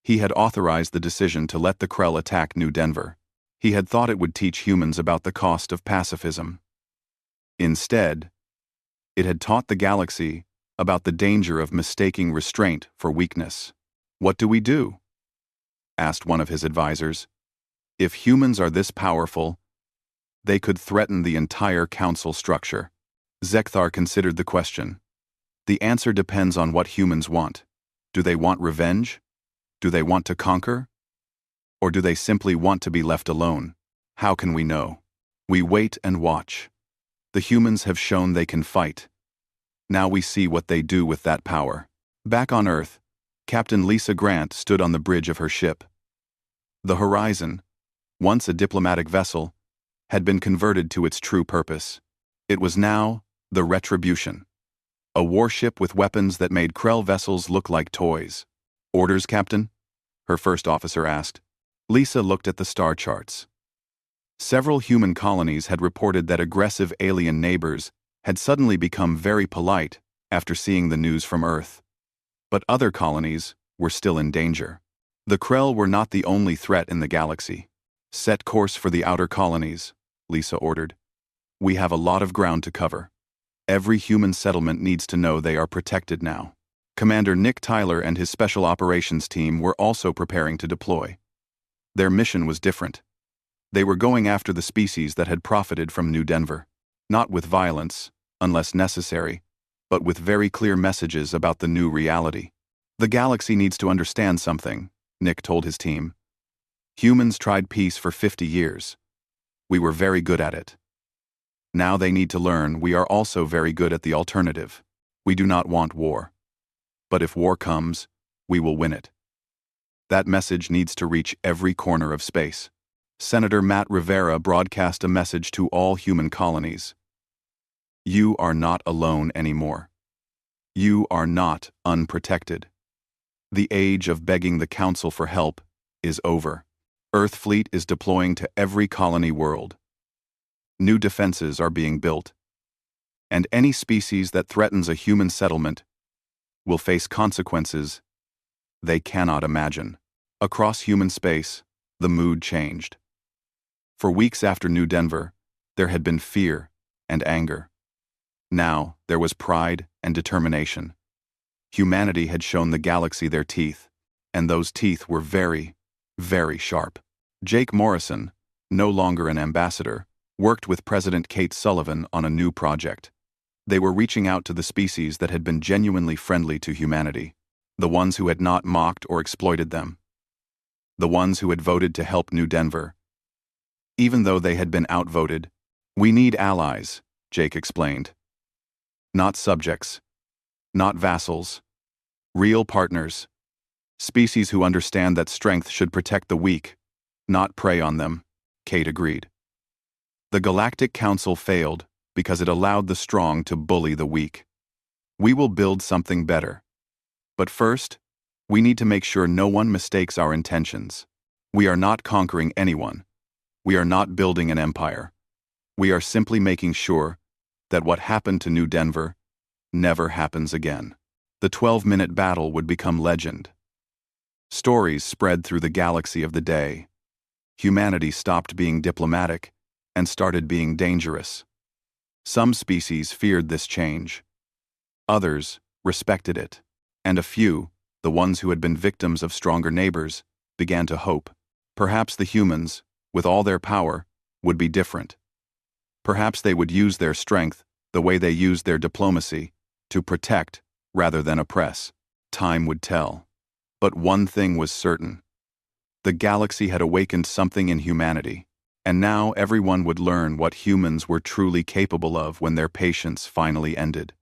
He had authorized the decision to let the Krell attack New Denver. He had thought it would teach humans about the cost of pacifism. Instead, it had taught the galaxy about the danger of mistaking restraint for weakness. "What do we do?" asked one of his advisors. "If humans are this powerful, they could threaten the entire council structure." Zekthar considered the question. "The answer depends on what humans want. Do they want revenge? Do they want to conquer? Or do they simply want to be left alone? How can we know? We wait and watch. The humans have shown they can fight. Now we see what they do with that power." Back on Earth, Captain Lisa Grant stood on the bridge of her ship. The Horizon, once a diplomatic vessel, had been converted to its true purpose. It was now the Retribution, a warship with weapons that made Krell vessels look like toys. "Orders, Captain?" her first officer asked. Lisa looked at the star charts. Several human colonies had reported that aggressive alien neighbors had suddenly become very polite after seeing the news from Earth. But other colonies were still in danger. The Krell were not the only threat in the galaxy. "Set course for the outer colonies," Lisa ordered. "We have a lot of ground to cover. Every human settlement needs to know they are protected now." Commander Nick Tyler and his Special Operations team were also preparing to deploy. Their mission was different. They were going after the species that had profited from New Denver. Not with violence, unless necessary, but with very clear messages about the new reality. "The galaxy needs to understand something," Nick told his team. Humans tried peace for 50 years. We were very good at it. Now they need to learn we are also very good at the alternative. We do not want war. But if war comes, we will win it. That message needs to reach every corner of space. Senator Matt Rivera broadcast a message to all human colonies. You are not alone anymore. You are not unprotected. The age of begging the Council for help is over. Earth fleet is deploying to every colony world. New defenses are being built. And any species that threatens a human settlement will face consequences they cannot imagine. Across human space, the mood changed. For weeks after New Denver, there had been fear and anger. Now, there was pride and determination. Humanity had shown the galaxy their teeth, and those teeth were very, very sharp. Jake Morrison, no longer an ambassador, worked with President Kate Sullivan on a new project. They were reaching out to the species that had been genuinely friendly to humanity, the ones who had not mocked or exploited them, the ones who had voted to help New Denver. Even though they had been outvoted, we need allies, Jake explained. Not subjects, not vassals, real partners, species who understand that strength should protect the weak, not prey on them, Kate agreed. The Galactic Council failed because it allowed the strong to bully the weak. We will build something better. But first, we need to make sure no one mistakes our intentions. We are not conquering anyone. We are not building an empire. We are simply making sure that what happened to New Denver never happens again. The 12-minute battle would become legend. Stories spread through the galaxy of the day. Humanity stopped being diplomatic and started being dangerous. Some species feared this change. Others respected it. And a few, the ones who had been victims of stronger neighbors, began to hope. Perhaps the humans, with all their power, would be different. Perhaps they would use their strength the way they used their diplomacy, to protect rather than oppress. Time would tell. But one thing was certain. The galaxy had awakened something in humanity, and now everyone would learn what humans were truly capable of when their patience finally ended.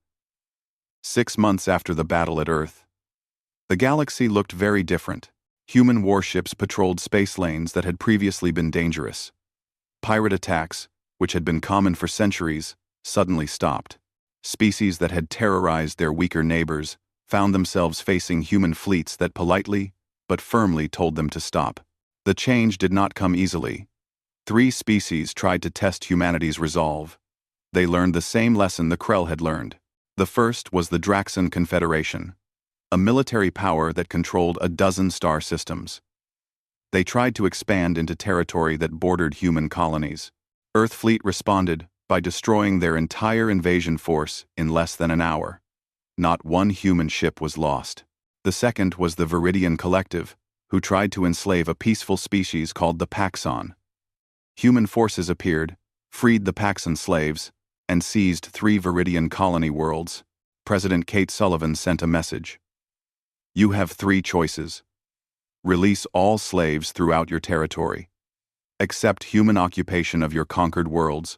6 months after the battle at Earth, the galaxy looked very different. Human warships patrolled space lanes that had previously been dangerous. Pirate attacks, which had been common for centuries, suddenly stopped. Species that had terrorized their weaker neighbors found themselves facing human fleets that politely but firmly told them to stop. The change did not come easily. 3 species tried to test humanity's resolve. They learned the same lesson the Krell had learned. The first was the Draxan Confederation, a military power that controlled a dozen star systems. They tried to expand into territory that bordered human colonies. Earth fleet responded by destroying their entire invasion force in less than an hour. Not one human ship was lost. The second was the Viridian Collective, who tried to enslave a peaceful species called the Paxon. Human forces appeared, freed the Paxon slaves, and seized 3 Viridian colony worlds. President Kate Sullivan sent a message. You have 3 choices. Release all slaves throughout your territory. Accept human occupation of your conquered worlds,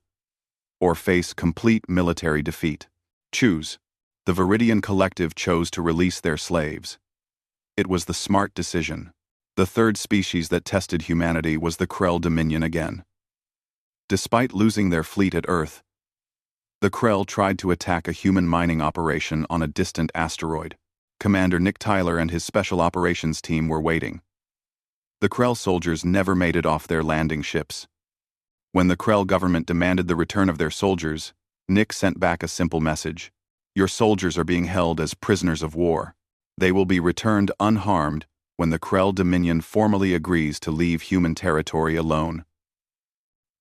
or face complete military defeat. Choose. The Viridian Collective chose to release their slaves. It was the smart decision. The third species that tested humanity was the Krell Dominion again. Despite losing their fleet at Earth, the Krell tried to attack a human mining operation on a distant asteroid. Commander Nick Tyler and his special operations team were waiting. The Krell soldiers never made it off their landing ships. When the Krell government demanded the return of their soldiers, Nick sent back a simple message. Your soldiers are being held as prisoners of war. They will be returned unharmed when the Krell Dominion formally agrees to leave human territory alone.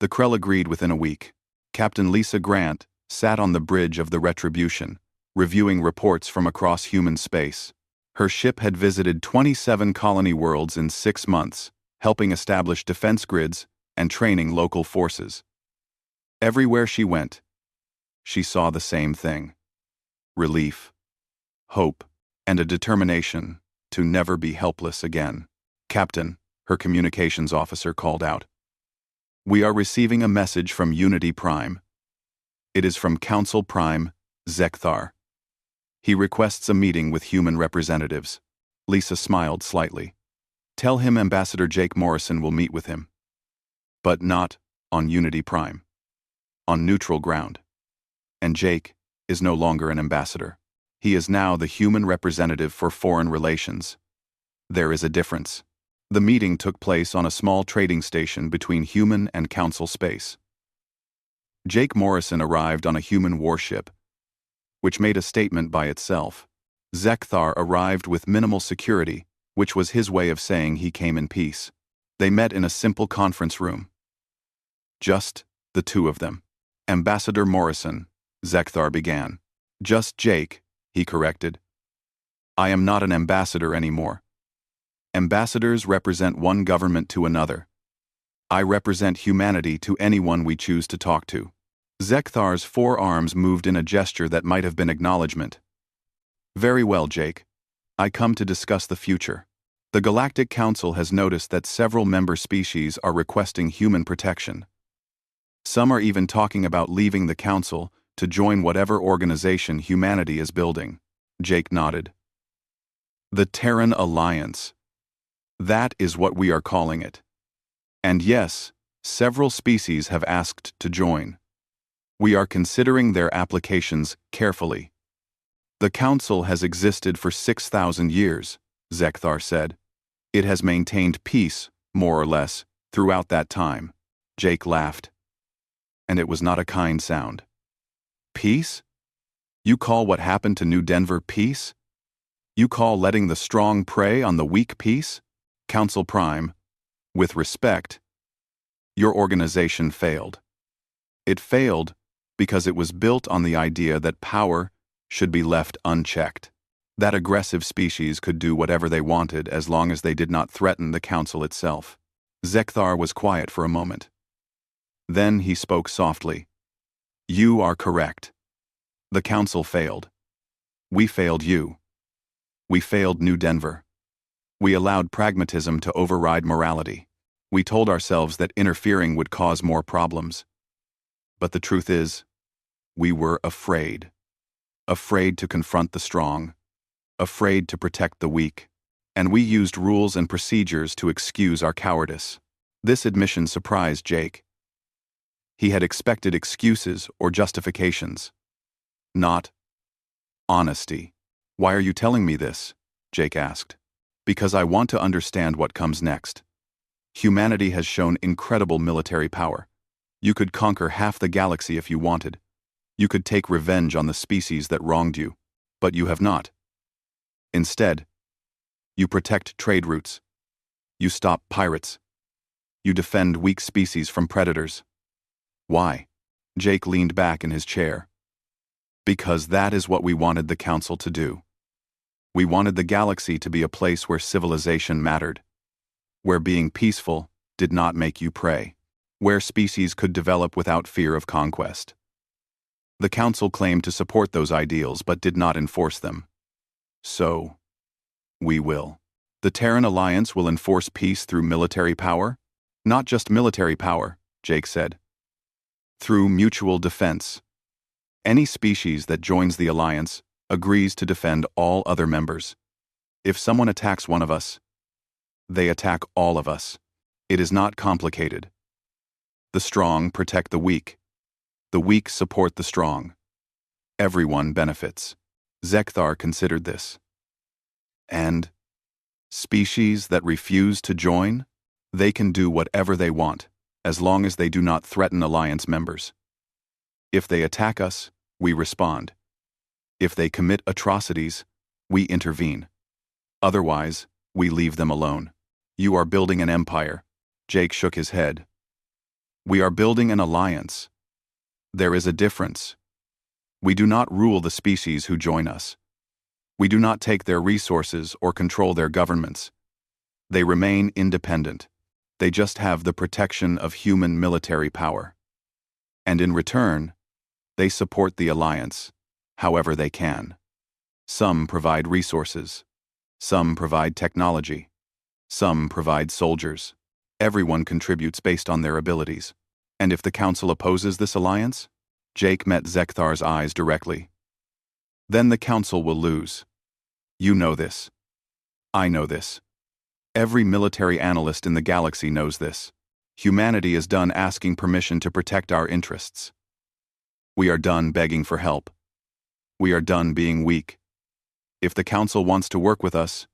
The Krell agreed within a week. Captain Lisa Grant sat on the bridge of the Retribution, reviewing reports from across human space. Her ship had visited 27 colony worlds in 6 months, helping establish defense grids and training local forces. Everywhere she went, she saw the same thing: relief, hope, and a determination to never be helpless again. Captain, her communications officer called out. "We are receiving a message from Unity Prime. It is from Council Prime, Zekthar. He requests a meeting with human representatives." Lisa smiled slightly. "Tell him Ambassador Jake Morrison will meet with him. But not on Unity Prime. On neutral ground. And Jake is no longer an ambassador. He is now the human representative for foreign relations. There is a difference." The meeting took place on a small trading station between human and council space. Jake Morrison arrived on a human warship, which made a statement by itself. Zekthar arrived with minimal security, which was his way of saying he came in peace. They met in a simple conference room. Just the two of them. "Ambassador Morrison," Zekthar began. "Just Jake," he corrected. "I am not an ambassador anymore. Ambassadors represent one government to another. I represent humanity to anyone we choose to talk to." Zekthar's forearms moved in a gesture that might have been acknowledgement. "Very well, Jake. I come to discuss the future. The Galactic Council has noticed that several member species are requesting human protection. Some are even talking about leaving the Council to join whatever organization humanity is building." Jake nodded. "The Terran Alliance. That is what we are calling it. And yes, several species have asked to join. We are considering their applications carefully. The Council has existed for 6,000 years, Zekthar said. It has maintained peace, more or less, throughout that time." Jake laughed. And it was not a kind sound. "Peace? You call what happened to New Denver peace? You call letting the strong prey on the weak peace? Council Prime, with respect, your organization failed. It failed because it was built on the idea that power should be left unchecked. That aggressive species could do whatever they wanted as long as they did not threaten the Council itself." Zekthar was quiet for a moment. Then he spoke softly. "You are correct. The Council failed. We failed you. We failed New Denver. We allowed pragmatism to override morality. We told ourselves that interfering would cause more problems. But the truth is, we were afraid. Afraid to confront the strong. Afraid to protect the weak. And we used rules and procedures to excuse our cowardice." This admission surprised Jake. He had expected excuses or justifications. Not honesty. "Why are you telling me this?" Jake asked. "Because I want to understand what comes next. Humanity has shown incredible military power. You could conquer half the galaxy if you wanted. You could take revenge on the species that wronged you, but you have not. Instead, you protect trade routes. You stop pirates. You defend weak species from predators. Why?" Jake leaned back in his chair. "Because that is what we wanted the Council to do. We wanted the galaxy to be a place where civilization mattered, where being peaceful did not make you prey, where species could develop without fear of conquest. The Council claimed to support those ideals but did not enforce them. So, we will. The Terran Alliance will enforce peace through military power? Not just military power," Jake said. "Through mutual defense. Any species that joins the Alliance agrees to defend all other members. If someone attacks one of us, they attack all of us. It is not complicated. The strong protect the weak. The weak support the strong. Everyone benefits." Zekthar considered this. "And species that refuse to join? They can do whatever they want, as long as they do not threaten Alliance members. If they attack us, we respond. If they commit atrocities, we intervene. Otherwise, we leave them alone." "You are building an empire." Jake shook his head. "We are building an alliance. There is a difference. We do not rule the species who join us. We do not take their resources or control their governments. They remain independent. They just have the protection of human military power. And in return, they support the alliance, however they can. Some provide resources. Some provide technology. Some provide soldiers. Everyone contributes based on their abilities. And if the Council opposes this alliance? Jake met Zekthar's eyes directly. Then the Council will lose. You know this. I know this. Every military analyst in the galaxy knows this. Humanity is done asking permission to protect our interests. We are done begging for help. We are done being weak. If the Council wants to work with us,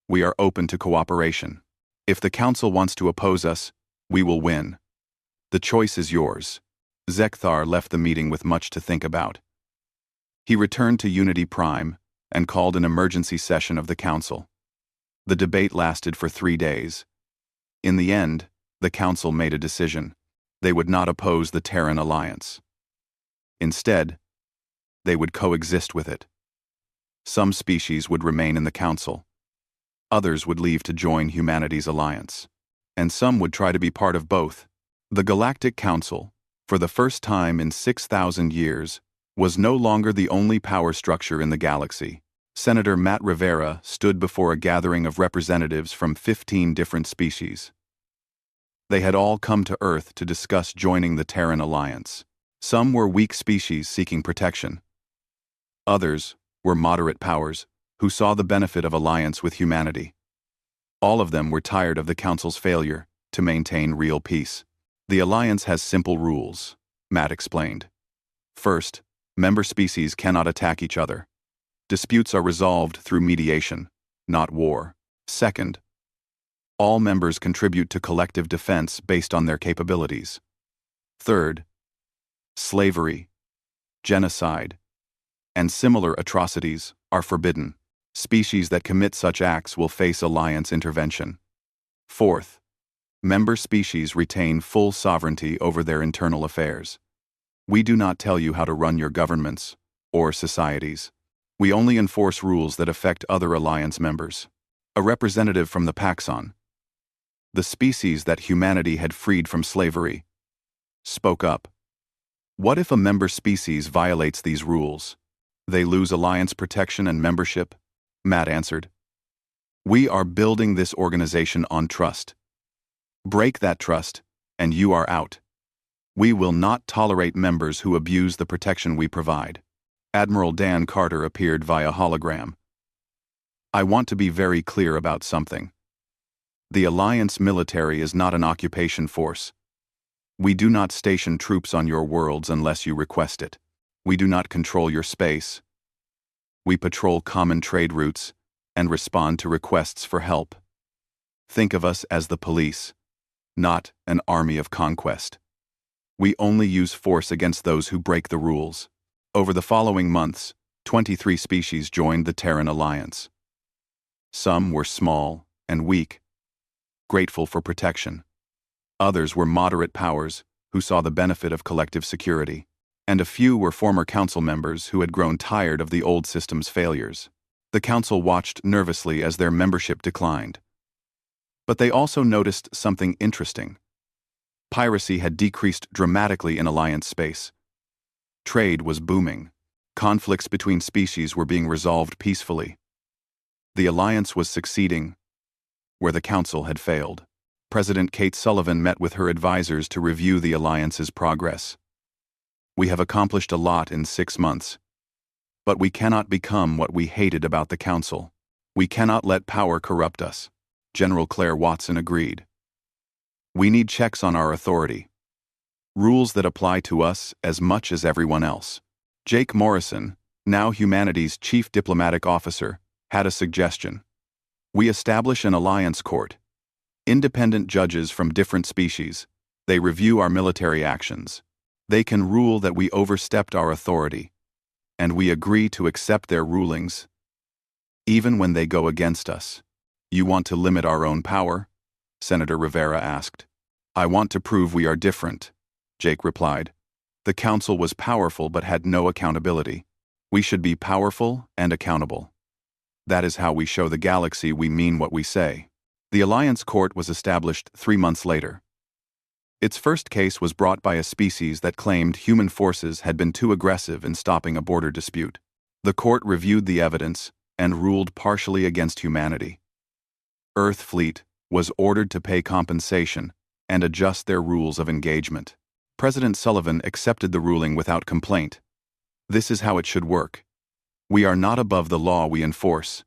we are open to cooperation. If the Council wants to oppose us, we will win. The choice is yours. Zekthar left the meeting with much to think about. He returned to Unity Prime and called an emergency session of the Council. The debate lasted for 3 days. In the end, the Council made a decision. They would not oppose the Terran Alliance. Instead, they would coexist with it. Some species would remain in the Council. Others would leave to join humanity's alliance. And some would try to be part of both. The Galactic Council, for the first time in 6,000 years, was no longer the only power structure in the galaxy. Senator Matt Rivera stood before a gathering of representatives from 15 different species. They had all come to Earth to discuss joining the Terran Alliance. Some were weak species seeking protection. Others were moderate powers who saw the benefit of alliance with humanity. All of them were tired of the Council's failure to maintain real peace. The alliance has simple rules, Matt explained. First, member species cannot attack each other. Disputes are resolved through mediation, not war. Second, all members contribute to collective defense based on their capabilities. Third, slavery, genocide, and similar atrocities are forbidden. Species that commit such acts will face alliance intervention. Fourth, member species retain full sovereignty over their internal affairs. We do not tell you how to run your governments or societies. We only enforce rules that affect other alliance members. A representative from the Paxon, the species that humanity had freed from slavery, spoke up. What if a member species violates these rules? They lose alliance protection and membership? Matt answered. We are building this organization on trust. Break that trust, and you are out. We will not tolerate members who abuse the protection we provide. Admiral Dan Carter appeared via hologram. I want to be very clear about something. The Alliance military is not an occupation force. We do not station troops on your worlds unless you request it. We do not control your space. We patrol common trade routes and respond to requests for help. Think of us as the police, not an army of conquest. We only use force against those who break the rules. Over the following months, 23 species joined the Terran Alliance. Some were small and weak, grateful for protection. Others were moderate powers who saw the benefit of collective security. And a few were former council members who had grown tired of the old system's failures. The council watched nervously as their membership declined. But they also noticed something interesting. Piracy had decreased dramatically in Alliance space. Trade was booming. Conflicts between species were being resolved peacefully. The Alliance was succeeding where the Council had failed. President Kate Sullivan met with her advisors to review the Alliance's progress. We have accomplished a lot in 6 months. But we cannot become what we hated about the Council. We cannot let power corrupt us. General Claire Watson agreed. We need checks on our authority. Rules that apply to us as much as everyone else. Jake Morrison, now humanity's chief diplomatic officer, had a suggestion. We establish an alliance court. Independent judges from different species. They review our military actions. They can rule that we overstepped our authority, and we agree to accept their rulings, even when they go against us. You want to limit our own power? Senator Rivera asked. I want to prove we are different, Jake replied. The Council was powerful but had no accountability. We should be powerful and accountable. That is how we show the galaxy we mean what we say. The Alliance Court was established 3 months later. Its first case was brought by a species that claimed human forces had been too aggressive in stopping a border dispute. The court reviewed the evidence and ruled partially against humanity. Earth fleet was ordered to pay compensation and adjust their rules of engagement. President Sullivan accepted the ruling without complaint. This is how it should work. We are not above the law we enforce.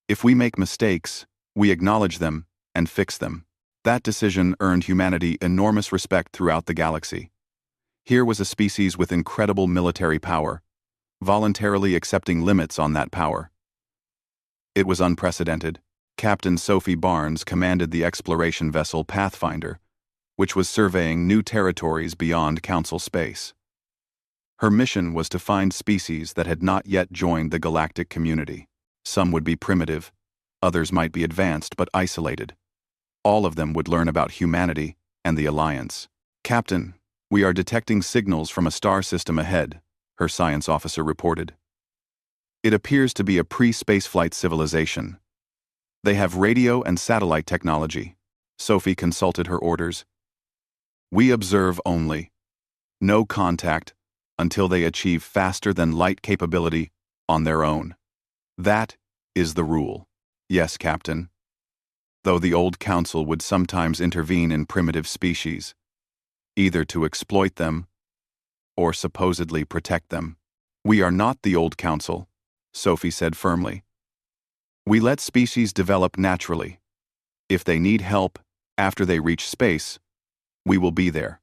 If we make mistakes, we acknowledge them and fix them. That decision earned humanity enormous respect throughout the galaxy. Here was a species with incredible military power, voluntarily accepting limits on that power. It was unprecedented. Captain Sophie Barnes commanded the exploration vessel Pathfinder, which was surveying new territories beyond Council space. Her mission was to find species that had not yet joined the galactic community. Some would be primitive, others might be advanced but isolated. All of them would learn about humanity and the Alliance. "Captain, we are detecting signals from a star system ahead," her science officer reported. "It appears to be a pre-spaceflight civilization. They have radio and satellite technology." Sophie consulted her orders. "We observe only. No contact until they achieve faster-than-light capability on their own. That is the rule." "Yes, Captain." Though the old Council would sometimes intervene in primitive species, either to exploit them or supposedly protect them. "We are not the old Council," Sophie said firmly. "We let species develop naturally. If they need help after they reach space, we will be there.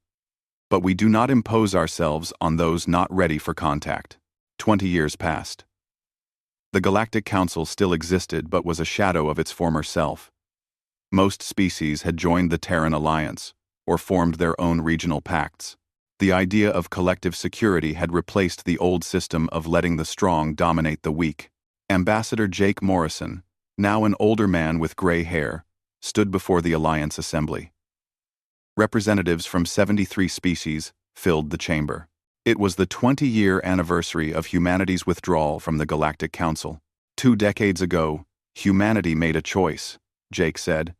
But we do not impose ourselves on those not ready for contact." 20 years passed. The Galactic Council still existed but was a shadow of its former self. Most species had joined the Terran Alliance or formed their own regional pacts. The idea of collective security had replaced the old system of letting the strong dominate the weak. Ambassador Jake Morrison, now an older man with gray hair, stood before the Alliance Assembly. Representatives from 73 species filled the chamber. It was the 20-year anniversary of humanity's withdrawal from the Galactic Council. 2 decades ago, humanity made a choice, Jake said.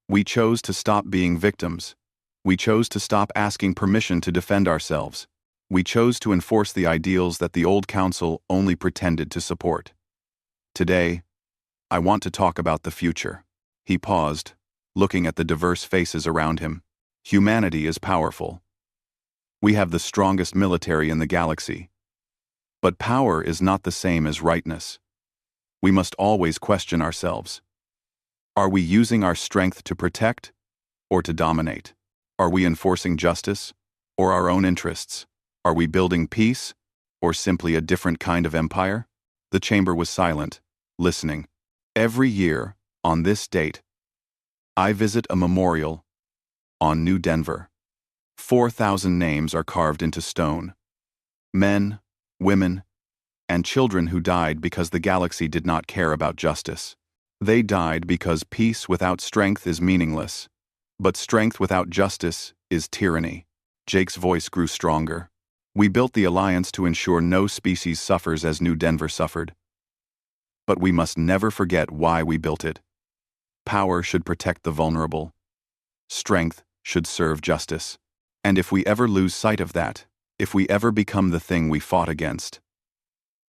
"We chose to stop being victims. We chose to stop asking permission to defend ourselves. We chose to enforce the ideals that the old Council only pretended to support. Today, I want to talk about the future." He paused, looking at the diverse faces around him. "Humanity is powerful. We have the strongest military in the galaxy. But power is not the same as rightness. We must always question ourselves. Are we using our strength to protect or to dominate? Are we enforcing justice or our own interests? Are we building peace or simply a different kind of empire?" The chamber was silent, listening. "Every year, on this date, I visit a memorial on New Denver. 4,000 names are carved into stone. Men, women, and children who died because the galaxy did not care about justice. They died because peace without strength is meaningless, but strength without justice is tyranny." Jake's voice grew stronger. "We built the Alliance to ensure no species suffers as New Denver suffered. But we must never forget why we built it. Power should protect the vulnerable. Strength should serve justice. And if we ever lose sight of that, if we ever become the thing we fought against,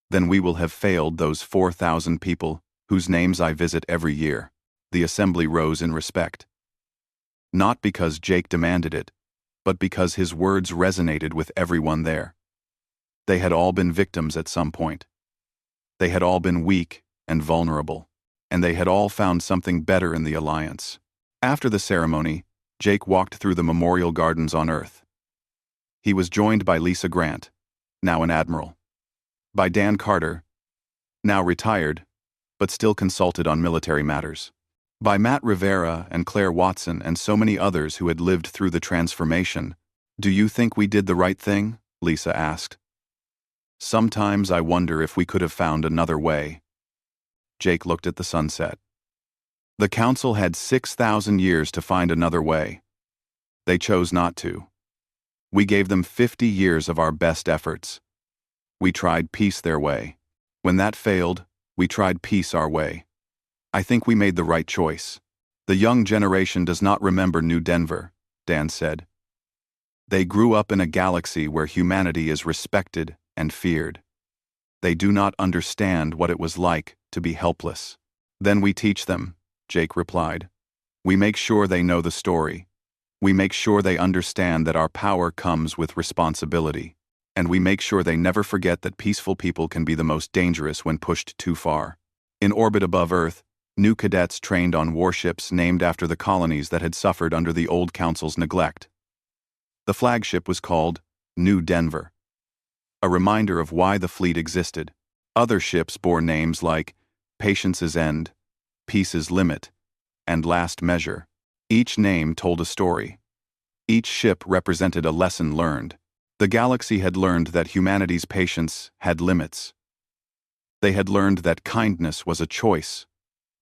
then we will have failed those 4,000 people whose names I visit every year." The assembly rose in respect. Not because Jake demanded it, but because his words resonated with everyone there. They had all been victims at some point. They had all been weak and vulnerable, and they had all found something better in the Alliance. After the ceremony, Jake walked through the memorial gardens on Earth. He was joined by Lisa Grant, now an admiral, by Dan Carter, now retired, but still consulted on military matters, by Matt Rivera and Claire Watson and so many others who had lived through the transformation. "Do you think we did the right thing?" Lisa asked. "Sometimes I wonder if we could have found another way." Jake looked at the sunset. "The Council had 6,000 years to find another way. They chose not to. We gave them 50 years of our best efforts. We tried peace their way. When that failed, we tried peace our way. I think we made the right choice." "The young generation does not remember New Denver," Dan said. "They grew up in a galaxy where humanity is respected and feared. They do not understand what it was like to be helpless." "Then we teach them," Jake replied. We make sure they know the story. We make sure they understand that our power comes with responsibility. And we make sure they never forget that peaceful people can be the most dangerous when pushed too far. In orbit above Earth, new cadets trained on warships named after the colonies that had suffered under the old council's neglect. The flagship was called New Denver, a reminder of why the fleet existed. Other ships bore names like Patience's End, Peace's Limit, and Last Measure. Each name told a story. Each ship represented a lesson learned. The galaxy had learned that humanity's patience had limits. They had learned that kindness was a choice,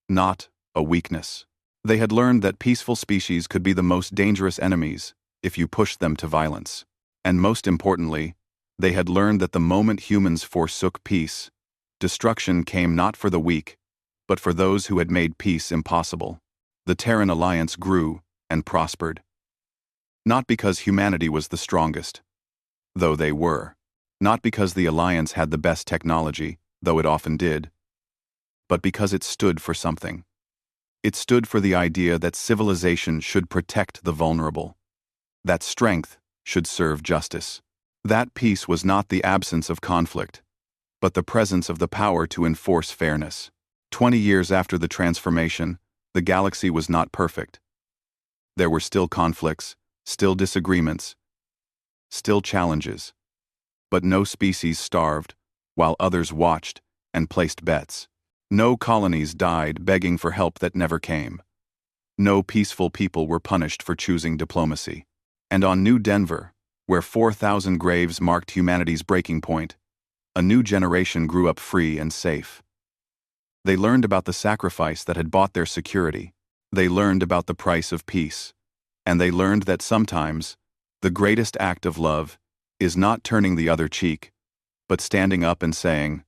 not a weakness. They had learned that peaceful species could be the most dangerous enemies if you pushed them to violence. And most importantly, they had learned that the moment humans forsook peace, destruction came not for the weak, but for those who had made peace impossible. The Terran Alliance grew and prospered. Not because humanity was the strongest, though they were. Not because the Alliance had the best technology, though it often did, but because it stood for something. It stood for the idea that civilization should protect the vulnerable, that strength should serve justice. That peace was not the absence of conflict, but the presence of the power to enforce fairness. 20 years after the transformation, the galaxy was not perfect. There were still conflicts, still disagreements, still challenges. But no species starved, while others watched and placed bets. No colonies died begging for help that never came. No peaceful people were punished for choosing diplomacy. And on New Denver, where 4,000 graves marked humanity's breaking point, a new generation grew up free and safe. They learned about the sacrifice that had bought their security. They learned about the price of peace. And they learned that sometimes, the greatest act of love is not turning the other cheek, but standing up and saying,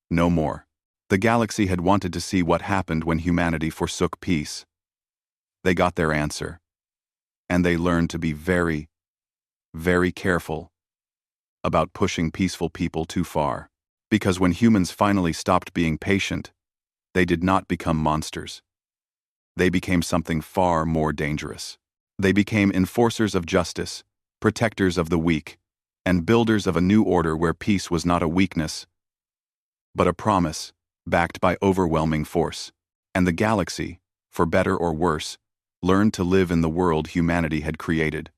"No more." The galaxy had wanted to see what happened when humanity forsook peace. They got their answer. And they learned to be very, very careful about pushing peaceful people too far. Because when humans finally stopped being patient, they did not become monsters. They became something far more dangerous. They became enforcers of justice, protectors of the weak, and builders of a new order where peace was not a weakness, but a promise, backed by overwhelming force. And the galaxy, for better or worse, learned to live in the world humanity had created.